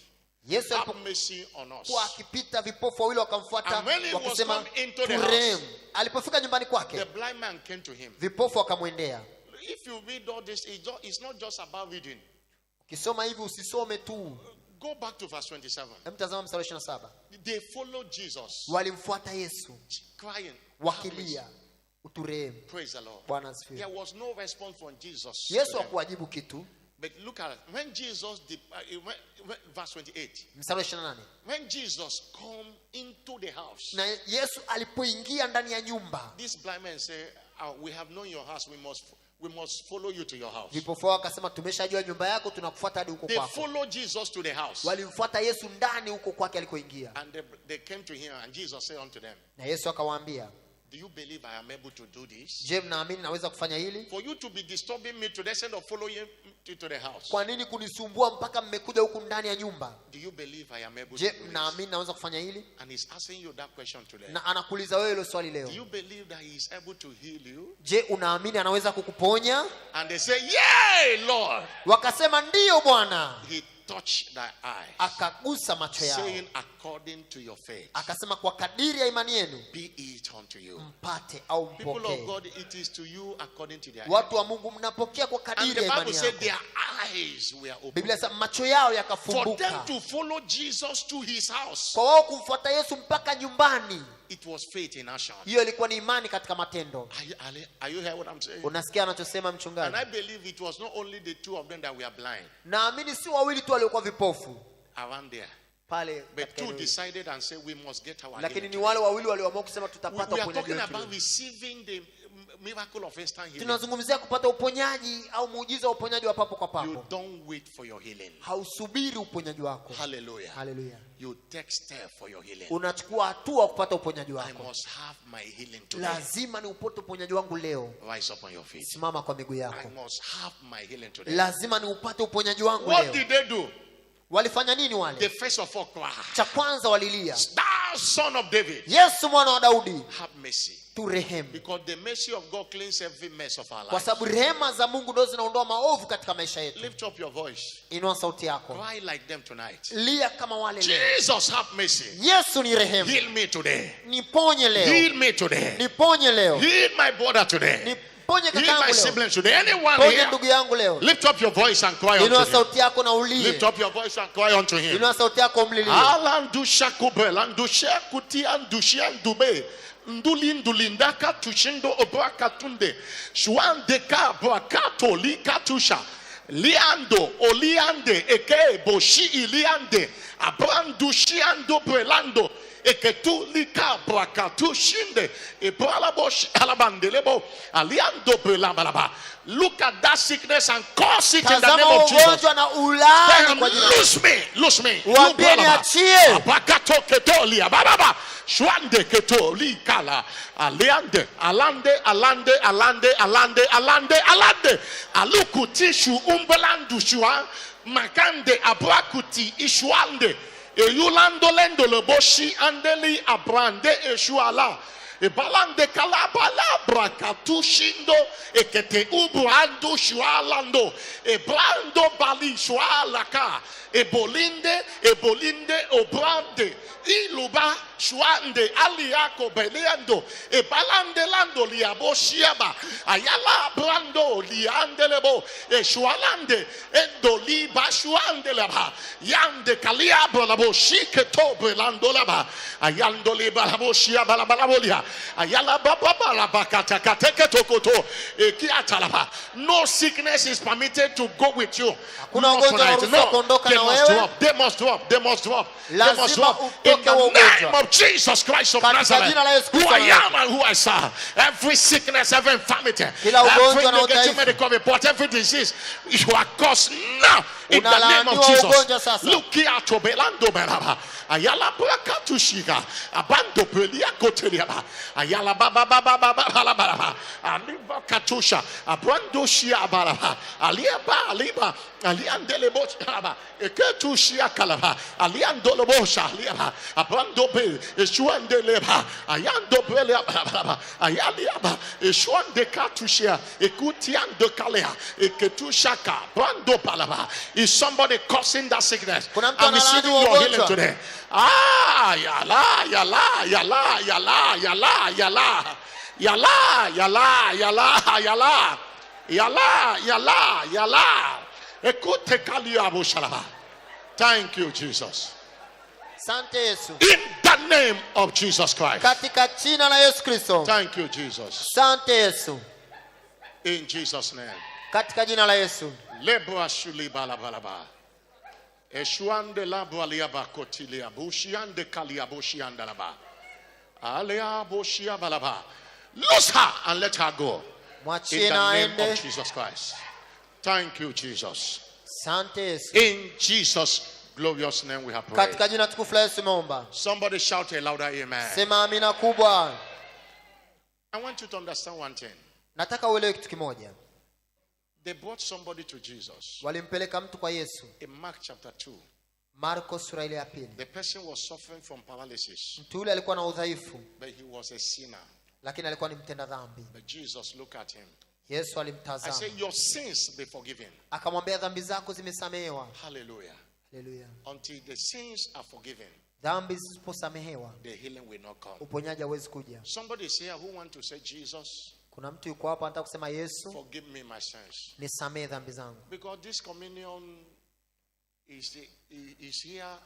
Yesu have mercy on us." Kwa akipita vipofu wawili wakamfuata wakisema turehemu. Alipofika nyumbani kwake, the blind man came to him. Vipofu wakamwendea. If you read all this, it's not just about reading. Ukisoma hivi usisome tu. Go back to verse 27. Mtazama mstari 27. They followed Jesus. Walimfuata Yesu crying, wakilia, uturehemu. Praise the Lord. Bwana asifiwe. There was no response from Jesus. Yesu hakuwajibu kitu. But look at it. When Jesus verse 28. Mstari 28. When Jesus come into the house. Na Yesu alipoingia ndani ya nyumba. This blind man say, "We have known your house. We must follow you to your house." Vipofu wakasema tumeshajua nyumba yako, tunakufuata hadi huko kwako. They followed Jesus to the house. Walimfuata Yesu ndani huko kwake alikoingia. And they came to him and Jesus said unto them, na Yesu akawaambia, "Do you believe I am able to do this?" Je, mnaamini naweza kufanya hili? For you to be disturbing me to the extent of following me to the house. Kwa nini kunisumbua mpaka mmekuja huku ndani ya nyumba? Do you believe I am able Je, to do this? mnaamini naweza kufanya hili? And he's asking you that question today. Na anakuuliza wewe hilo swali leo. Do you believe that he is able to heal you? Je, unaamini anaweza kukuponya? And they say, "Yea, Lord." Wakasema ndiyo Bwana. He touched thy eyes, Akagusa macho yao. saying, "According to your faith, Akasema kwa kadiri ya imani yenu be it unto you." mpate au People of mpokee. God, it is to you according to their Watu wa Mungu mnapokea kwa And kadiri the ya Bible imani said yako. their eyes were open. Biblia inasema macho yao For them yakafumbuka. to follow Jesus to his house, Kwa wao kumfuata Yesu mpaka nyumbani. it was faith in action. Hiyo ilikuwa ni imani katika matendo. Are you hearing what I'm saying? Unasikia anachosema And mchungaji? I believe it was not only the two of them that were blind Naamini si wawili tu waliokuwa vipofu around there, pale but katika two eneo hili. decided and said, "We must get our Lakini healing." ni wale wawili walioamua kusema tutapata We are uponyaji talking about wetu. receiving the miracle of instant healing. Tunazungumzia kupata uponyaji au muujiza wa uponyaji wa papo kwa You papo. don't wait for your healing. Hausubiri uponyaji wako. Hallelujah. Haleluya. You take step for your healing. Unachukua hatua kupata uponyaji I wako. must have my healing today. Lazima ni upate uponyaji wangu leo. Rise up on your feet. Simama kwa miguu I yako. must have my healing today. Lazima ni upate uponyaji wangu What leo. did they do? Walifanya nini They wale? first of all cried, Cha kwanza walilia, "Thou son of David, Yesu mwana wa Daudi, have mercy." turehemu. Because the mercy of God cleans every mess of our Kwa lives. sababu rehema za Mungu ndio zinaondoa maovu katika maisha yetu. Lift up your voice. Inua sauti yako. Cry like them tonight. Lia kama wale leo. Jesus, have mercy. Yesu ni rehemu. Heal me today. Niponye leo. Heal me today. Niponye leo. Heal my brother today. Niponye Heal kakaangu my leo. siblings today. Anyone Ponye here? ndugu yangu leo. Lift up your voice and cry unto Inua him. sauti yako na ulie. Lift up your voice and cry unto him. Inua sauti yako umlilie. Alandusha kubel, andusha kuti, andusha ndube. Nduli ndulindaka tushindo obraka tunde. Shwandeka brakato likatusha. Liando oliande eke boshi iliande. Abrandushi ando brelando. e che tu li capra tu shinde e bralabosh alabandelebo aliando belabalaba. Look at that sickness and cause it in the name of Jesus. Lose me. Apakato ketolia baba. Shwande ketoli kala. Alande. Alukuti shu umbelandu shua. Makande abrakuti ishwande. Eyulando lendo leboshi andeli abrande eshuala. E balande kalabala brakatu shindo e kete ubrando shualando e brando bali shualaka e bolinde obrande iluba shuande aliako beleando e balande lando liaboshiaba ayala brando liandelebo e shualande endo liba shuande laba yande kaliabra labo shike tobe lando laba ayando liba labo shiaba balabolia ayala baba la bakata kateke tokoto e kiatalaba. No sickness is permitted to go with you. No, they must drop. In the name of Jesus Christ of Nazareth, who I am and who I serve, every sickness, every infirmity, every negative medical report, every disease, you are caused now in the name of Jesus. Look here to Belando Belaba. Ayala Blakatu Shiga, Abando Pelia Coteliaba, Ayala Baba Aliba Katusha, Abrando Shia Baraba, Aliba, Aliandelebo Shaba, Eketushia Calaba, Aliandolobosha, Liaba, Abrando Bel, Eshuandeleba, Ayando Belia, Ayaliaba, Eshuan de Katushia, Ekutian de Kalea, Eketushaka, Brando Palaba. Is somebody causing that sickness? I'm receiving your healing today. Ah, yala. Ekute kaliabu shalaba. Thank you, Jesus. In the name of Jesus Christ. Thank you, Jesus. In Jesus' name. Lebra shuli balabalaba. Eshuande la baliaba kotilia bushiande kaliabushianda laba. Alea bushia balaba. Lose her and let her go. In the name of Jesus Christ. Thank you, Jesus. In Jesus' glorious name we have prayed. Somebody shout a louder amen. I want you to understand one thing. They brought somebody to Jesus. In Mark chapter 2. The person was suffering from paralysis. But he was a sinner. But Jesus looked at him. I say your sins be forgiven. Hallelujah. Until the sins are forgiven, the healing will not come. Somebody is here who want to say, Jesus, forgive me my sins. Because this communion is here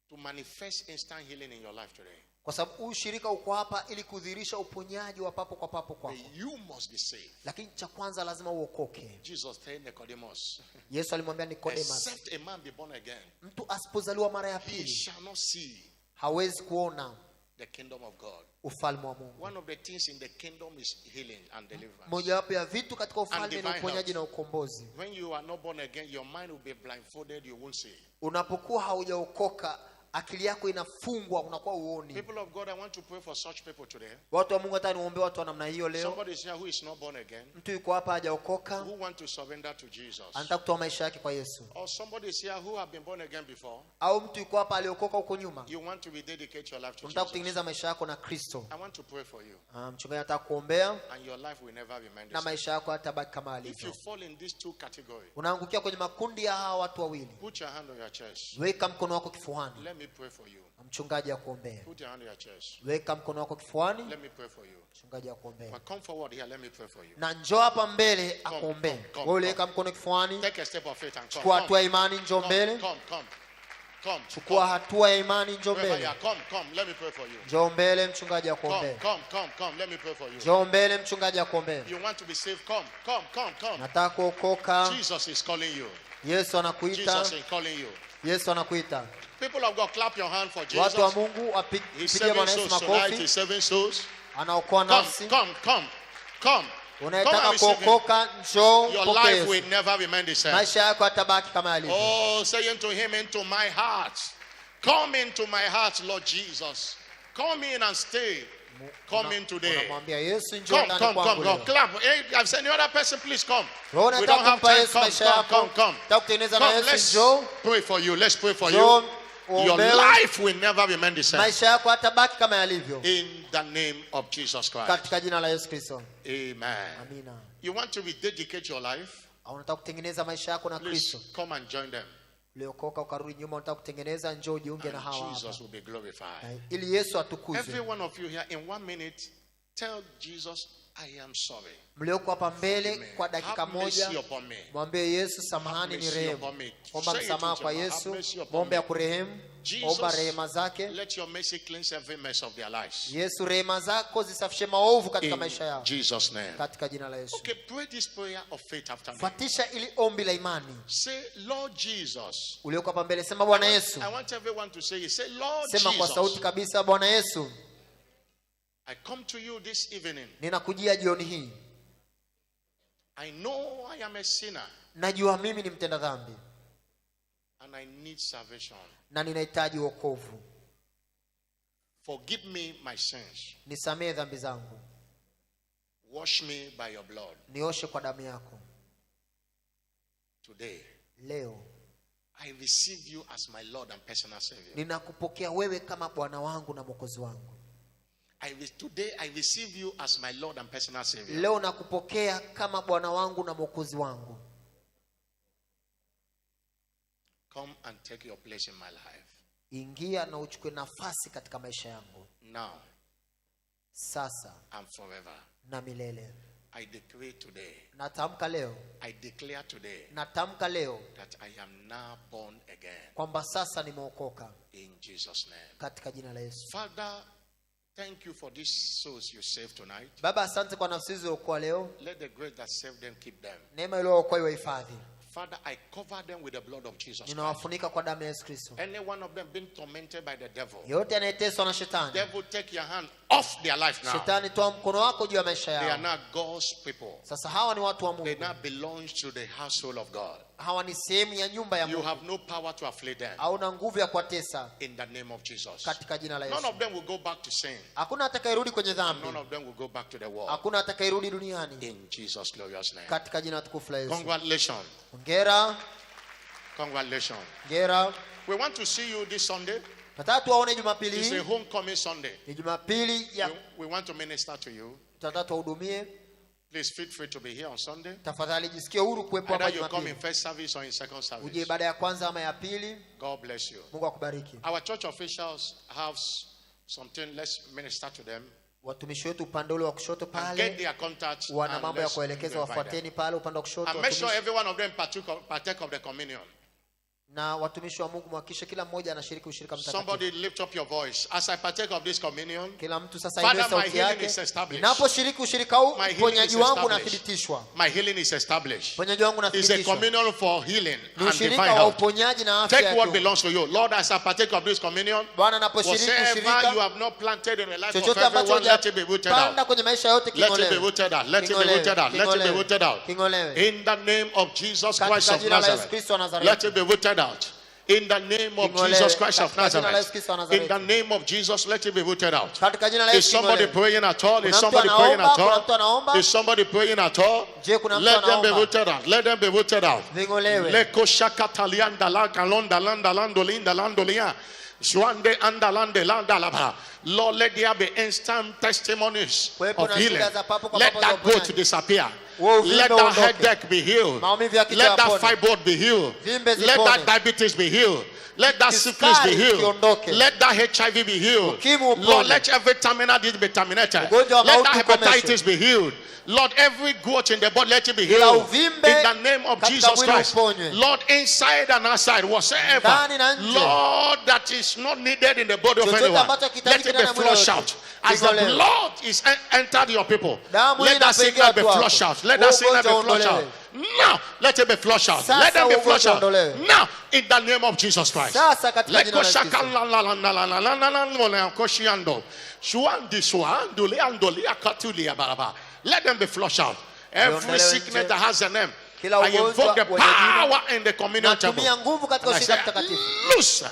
to manifest instant healing in your life today. Kwa sababu ushirika uko hapa ili kudhihirisha uponyaji wa papo kwa papo kwako. You must be saved. Lakini cha kwanza lazima uokoke. Jesus told Nicodemus. Yesu alimwambia Nicodemus, except a man be born again, mtu asipozaliwa mara ya pili, he shall not see hawezi kuona the kingdom of God. Ufalme wa Mungu. One of the things in the kingdom is healing and deliverance. Mojawapo ya vitu katika ufalme ni uponyaji na ukombozi. When you are not born again, your mind will be blindfolded, you won't see. Unapokuwa haujaokoka, akili yako inafungwa, unakuwa uoni. People of God, I want to pray for such people today. Watu wa Mungu, hata niombe watu wa namna hiyo leo. Somebody is here who is not born again. Mtu yuko hapa hajaokoka, who want to surrender to Jesus. Anataka kutoa maisha yake kwa Yesu. Or somebody is here who have been born again before. Au mtu yuko hapa aliokoka huko nyuma. You want to rededicate your life to Jesus. Unataka kutengeneza maisha yako na Kristo. I want to pray for you. Mchungaji anataka kuombea. And your life will never remain the same. Na maisha yako hatabaki kama alivyo. If you fall in these two categories, unaangukia kwenye makundi ya hawa watu wawili. Put your hand on your chest. Weka mkono wako kifuani. Let me pray for you. Mchungaji akuombea. Put your hand on your chest. Weka mkono wako kifuani. Let me pray for you. Mchungaji akuombea. Come forward here, let me pray for you. Na njoo hapa mbele akuombea. Wewe weka mkono kifuani. Take a step of faith and come. Chukua hatua ya imani, njoo mbele. Come. Chukua hatua ya imani, njoo mbele. Come, let me pray for you. Njoo mbele, mchungaji akuombea. Come, let me pray for you. Njoo mbele, mchungaji akuombea. You want to be saved? Come. Nataka kuokoka. Jesus is calling you. Yesu anakuita. Jesus is calling you. Yesu anakuita. People of God, clap your hand for Jesus. Watu wa Mungu He's apige saving Bwana Yesu souls tonight. makofi. He's saving souls. Anaokoa Come, nafsi. come, come, come. Unayetaka kuokoka, njoo Your mpokee life Yesu. will never remain the same. Maisha yako yatabaki kama yalivyo. Oh, saying to him, into my heart. Come into my heart, Lord Jesus. Come in and stay. Come in today. Unamwambia Yesu, njoo Come, ndani come, kwangu come, leo. come. Clap. Hey, I've sent the other person, please come. Roho We don't have unataka kumpa time. Yesu Come, maisha come, yako. come, come. Unataka kutengeneza na Come, Yesu, let's njoo. pray for you. Let's pray for Njoo, you. Your uombewe. life will never remain the same. Maisha yako yatabaki kama yalivyo. In the name of Jesus Christ. Katika jina la Yesu Kristo. Amen. Amina. You want to rededicate your life? Unataka kutengeneza maisha yako na Please Kristo. come and join them. Uliokoka ukarudi nyuma, unataka kutengeneza, njoo jiunge na hawa And hapa. Jesus will be glorified. Ili Yesu Every atukuzwe. one of you here, in 1 minute, tell Jesus, I am sorry. Mlioko hapa mbele kwa dakika Have mercy moja, upon me. mwambie Yesu, samahani ni mercy rehemu. upon me. Omba Say it msamaha to kwa him. Have Yesu, mercy upon mwombe me. akurehemu, Jesus, omba rehema zake. let your mercy cleanse every mess of their lives. Yesu, rehema zako zisafishe maovu katika In maisha yao. Jesus' name. Katika jina la Yesu. Okay, pray this prayer of faith after me. Fatisha ili ombi la imani. Say, Lord Jesus. Ulioko hapa mbele, sema Bwana Yesu. I want everyone to say it. Say, Lord Sema kwa sauti Jesus. kabisa, Bwana Yesu, I come to you this evening. ninakujia jioni hii. I know I am a sinner Najua mimi ni mtenda dhambi and I need salvation. na ninahitaji wokovu. Forgive me my sins. Nisamehe dhambi zangu. Wash me by your blood. Nioshe kwa damu yako. Today, Leo I receive you as my Lord and personal Savior. ninakupokea wewe kama Bwana wangu na Mwokozi wangu. Today I receive you as my Lord and personal Savior. Leo nakupokea kama Bwana wangu na Mwokozi wangu. Come and take your place in my life. Ingia na uchukue nafasi katika maisha yangu. Now Sasa and forever. na milele. I decree today. Natamka leo. I declare today Natamka leo that I am now born again. kwamba sasa nimeokoka. In Jesus' name. Katika jina la Yesu. Father, thank you for these souls you saved tonight. Baba, asante kwa nafsi hizo uliokoa leo. Let the grace that saved them keep them. Neema iliyookoa iwahifadhi. Father, I cover them with the blood of Jesus Christ. Ninawafunika kwa damu ya Yesu Kristo. Any one of them being tormented by the devil. Yote anayeteswa na shetani. Devil, take your hand off their life now. Shetani, toa mkono wako juu ya maisha They are yao. now God's people. Sasa hawa ni watu wa They Mungu. now belong to the household of God. Hawa ni sehemu ya nyumba ya You Mungu. have no power to afflict them. Hauna nguvu ya kuwatesa. In the name of Jesus. Katika jina la None Yesu. of them will go back to sin. Hakuna atakayerudi kwenye dhambi. None of them will go back to the world. Hakuna atakayerudi duniani. In Jesus' glorious name. Katika jina tukufu la Yesu. Congratulations. Hongera. Congratulations. Hongera. We want to see you this Sunday. Tunataka tuwaone Jumapili It's a hii. homecoming Sunday. Ni Jumapili ya We want to minister to you. tunataka tuwahudumie. Please feel free to be here on Sunday. Tafadhali jisikie huru kuwepo hapa Either you come in Jumapili. first service or in second Uje service. ibada ya kwanza ama ya pili. God bless you. Mungu akubariki. Our church officials have something. Let's minister to them. Watumishi wetu upande ule wa kushoto And get pale their contacts. wana And mambo ya let's kuelekeza, invite them. wafuateni pale upande wa kushoto. And make sure watumishi. every one of them partake of the communion. Na watumishi wa Mungu mwakishe kila mmoja anashiriki ushirika mtakatifu. Somebody lift up your voice. As I partake of this communion, Kila mtu sasa Father, inue my sauti healing yake. is established. Ninaposhiriki ushirika huu, My healing uponyaji is wangu established. unathibitishwa. My healing is established. Uponyaji wangu It's a unathibitishwa. communion for healing Ni and ushirika divine wa health. uponyaji na afya Take ya what kiungu. belongs to you. Lord, as I partake of this communion, Bwana, naposhiriki whatever you ushirika, have not planted in the life of chochote ambacho everyone, let it be rooted hujapanda out. kwenye maisha yote Let it be king'olewe. rooted out. Let it be rooted out. Let it be rooted out. King'olewe. In the name of Jesus Katika Christ of jina la Yesu Nazareth. Kristo wa Nazareti. Let it be rooted out. In the name of King'olewe. Jesus Christ of Katika jina la Yesu Nazareth. Kristo wa In the Nazareti. name of Jesus, let it be rooted out. Katika jina la Is Yesu somebody king'olewe. praying at all? Is Kuna mtu somebody praying anaomba? at Kuna all? mtu anaomba? Is somebody praying at all? Je, kuna mtu Let them be anaomba? rooted out. Let them be rooted out. Ving'olewe. Leko shakatalianda la kalonda landa landolinda landolia. Shwande andalande landa laba. Lord, let there be instant testimonies Kuwepo of na healing. shuhuda za papo kwa Let papo za that growth uponyaji. disappear. Huo uvimbe Let that uondoke. headache be healed. Maumivu ya kichwa Let that yapone. fibroid be healed. Vimbe Let zipone. that diabetes be healed. Let that syphilis be Kisukari healed. kiondoke. Let that HIV be healed. Ukimwi upone. Lord, let every terminal disease be terminated. Ugonjwa wa Let that mauti ukomeshwe. hepatitis be healed. Lord, every growth in the body, let it be Kila healed. uvimbe In the name of katika Jesus mwili Christ. uponywe. Lord, inside and outside, whatsoever, Ndani na nje. Lord, that is not needed in the body of Chochote anyone, ambacho let hakihitajiki it be flushed out. As the blood is entered your people, let that sickness be flushed out. Let that sickness be flushed out. Now, let it be flushed out. Let them be flushed out. Now, in the name of Jesus Christ. Let them be flushed out. Every sickness that has a name, I invoke the power in the communion table. And I say, loose.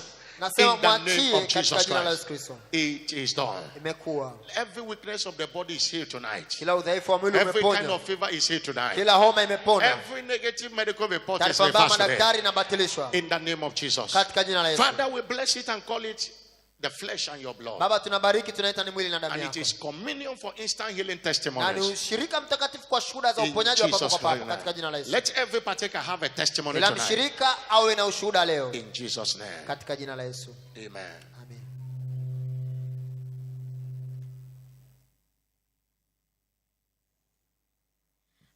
In the name of Jesus Christ, it is done. Every weakness of the body is here tonight. Every kind of fever is here tonight. Every negative medical report is reversed today. In the name of Jesus. Father, we bless it and call it the flesh and your blood. And it is communion for instant healing testimonies. In Jesus' name. Let every partaker have a testimony tonight. In Jesus' name. Amen.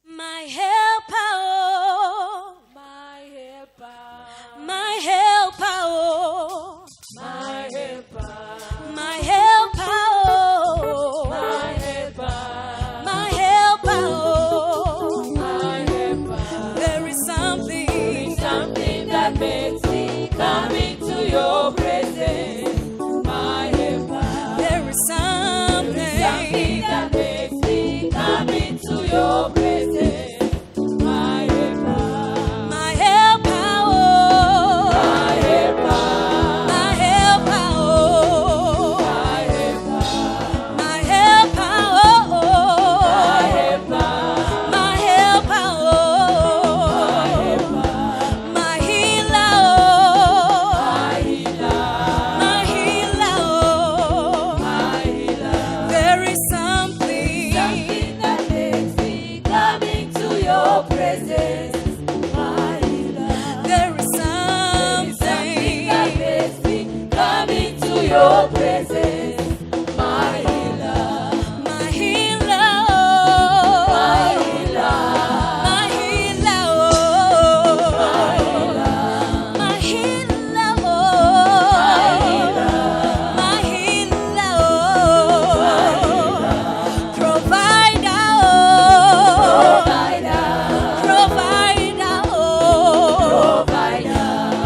My helper, oh, my helper, my helper, oh, my helper, my helper, oh, my helper, my helper, oh, my helper. There is something that makes me come into your presence, my helper. There is something that makes me come into your presence. Your presence, my healer, my healer, my healer, my healer, my healer, my healer, provider, provider, provider,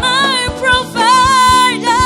my provider.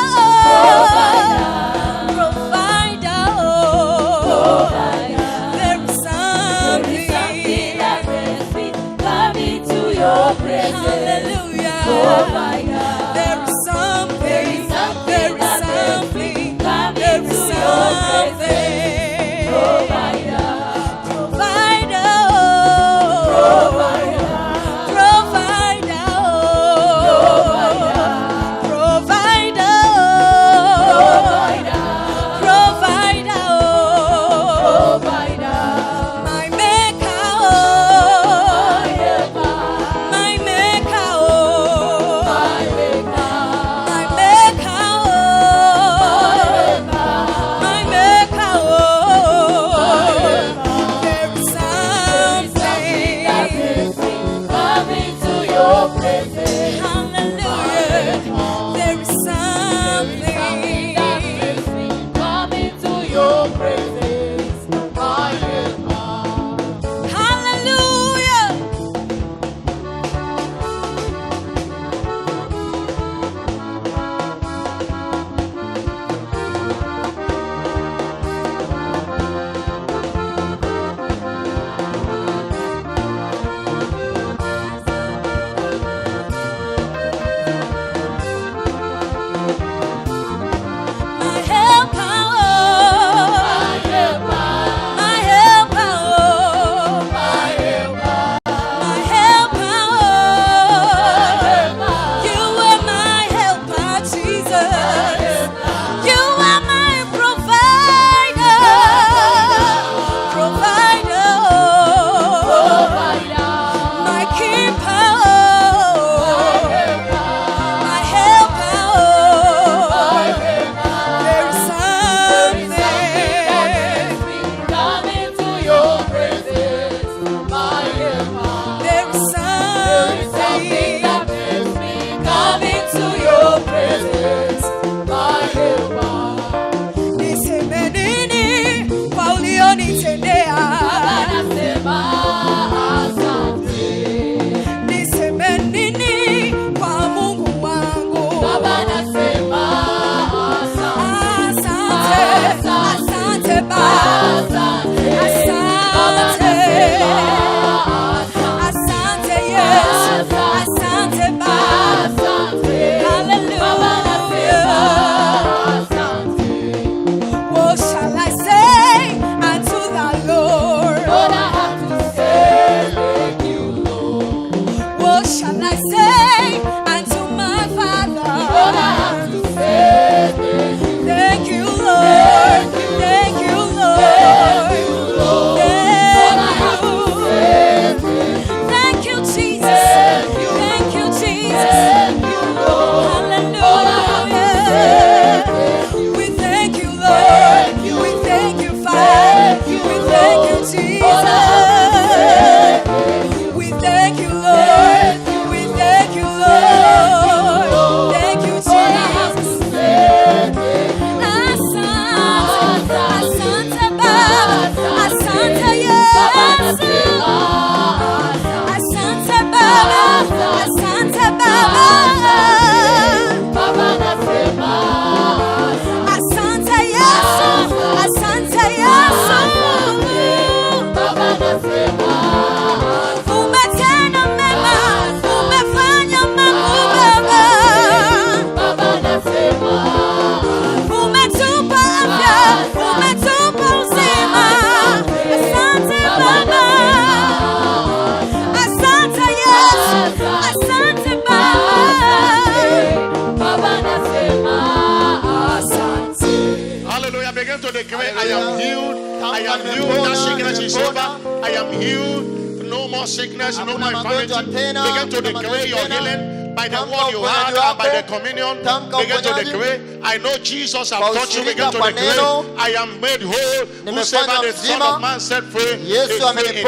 Hallelujah. Begin to declare, I am healed. I am healed. That sickness is over. I am healed. No more sickness, no more infirmity. Begin to declare your healing by the word you heard and by the communion. Begin to declare, I know Jesus has touched you. Begin to declare, I am made whole. Whosoever the Son of Man set free is free indeed.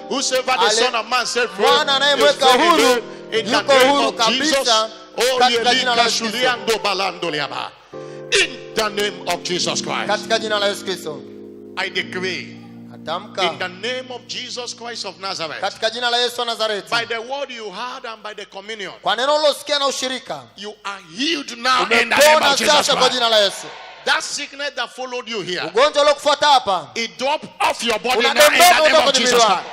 Whosoever the Son of Man set free is free indeed. In the name of Jesus. Oh, in the name of Jesus Christ, I decree, in the name of Jesus Christ of Nazareth, by the word you heard and by the communion, you are healed now in the name of Jesus Christ. That sickness that followed you here, it dropped off your body now in the name of Jesus Christ.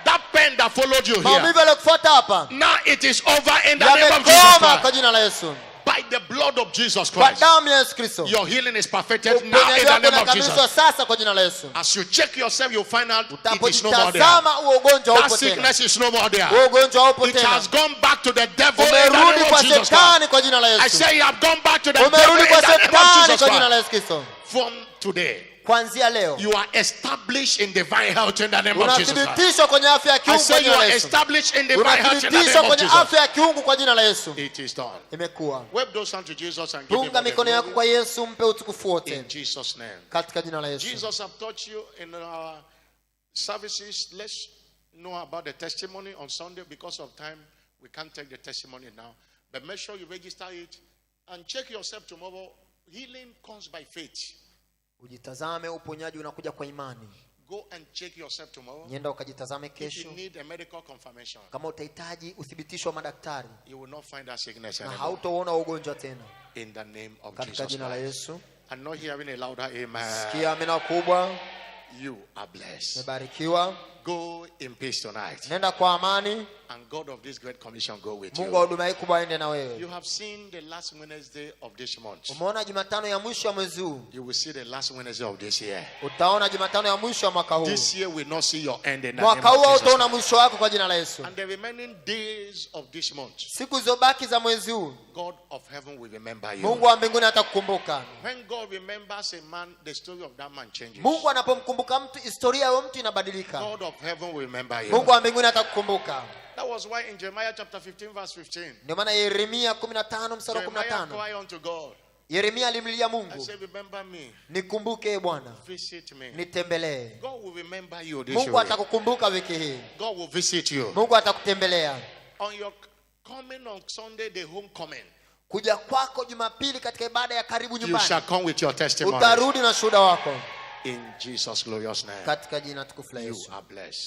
That pain that followed you here, now it is over in the name of Jesus Christ. By the blood of Jesus Christ, your healing is perfected now in the name of Jesus. As you check yourself, you'll find out it is no more there. That sickness is no more there. It has gone back to the devil in the name of Jesus Christ. I say you have gone back to the devil in the name of Jesus Christ. From today, you are established in divine health in the name of Jesus Christ. I say you are established in divine health in the name of Jesus. It is done. Wave those hands to Jesus and give him the glory. In Jesus' name. Jesus have taught you in our services. Let's know about the testimony on Sunday. Because of time, we can't take the testimony now. But make sure you register it and check yourself tomorrow. Healing comes by faith. Ujitazame, uponyaji unakuja kwa imani. Go and check yourself tomorrow. Nenda ukajitazame kesho. If you need a medical confirmation, kama utahitaji uthibitisho wa madaktari, you will not find that sickness na anymore. Hautaona ugonjwa tena. In the name of katika Jesus jina la Yesu. I'm not hearing a louder amen. Sikia amina kubwa. You are blessed. Umebarikiwa. Go in peace tonight. Nenda kwa amani. And God of this great commission go with you. Mungu wa huduma hii kubwa aende na wewe. You have seen the last Wednesday of this month. Umeona Jumatano ya mwisho wa mwezi huu. You will see the last Wednesday of this year. Utaona Jumatano ya mwisho wa mwaka huu. This year will not see your end in the name mwaka of huu Jesus. utaona mwisho wako kwa jina la Yesu. And the remaining days of this month, siku zobaki za mwezi huu, God of heaven will remember you. Mungu wa mbinguni atakukumbuka. When God remembers a man, the story of that man changes. Mungu anapomkumbuka mtu, historia ya mtu inabadilika. God of heaven will remember you. Mungu wa mbinguni atakukumbuka. That was why in Jeremiah chapter 15 verse 15. Ndio maana Yeremia 15 mstari 15. Cry unto God. Yeremia alimlilia Mungu. I say, remember me. Nikumbuke Bwana. Visit me. Nitembelee. God will remember you this Mungu atakukumbuka wiki hii. God will visit you. Mungu atakutembelea. On your coming on Sunday, the homecoming, kuja kwako Jumapili katika ibada ya karibu nyumbani, you shall come with your testimony. Utarudi na shuhuda wako. In Jesus' glorious name. Katika jina tukufu la Yesu. You are blessed.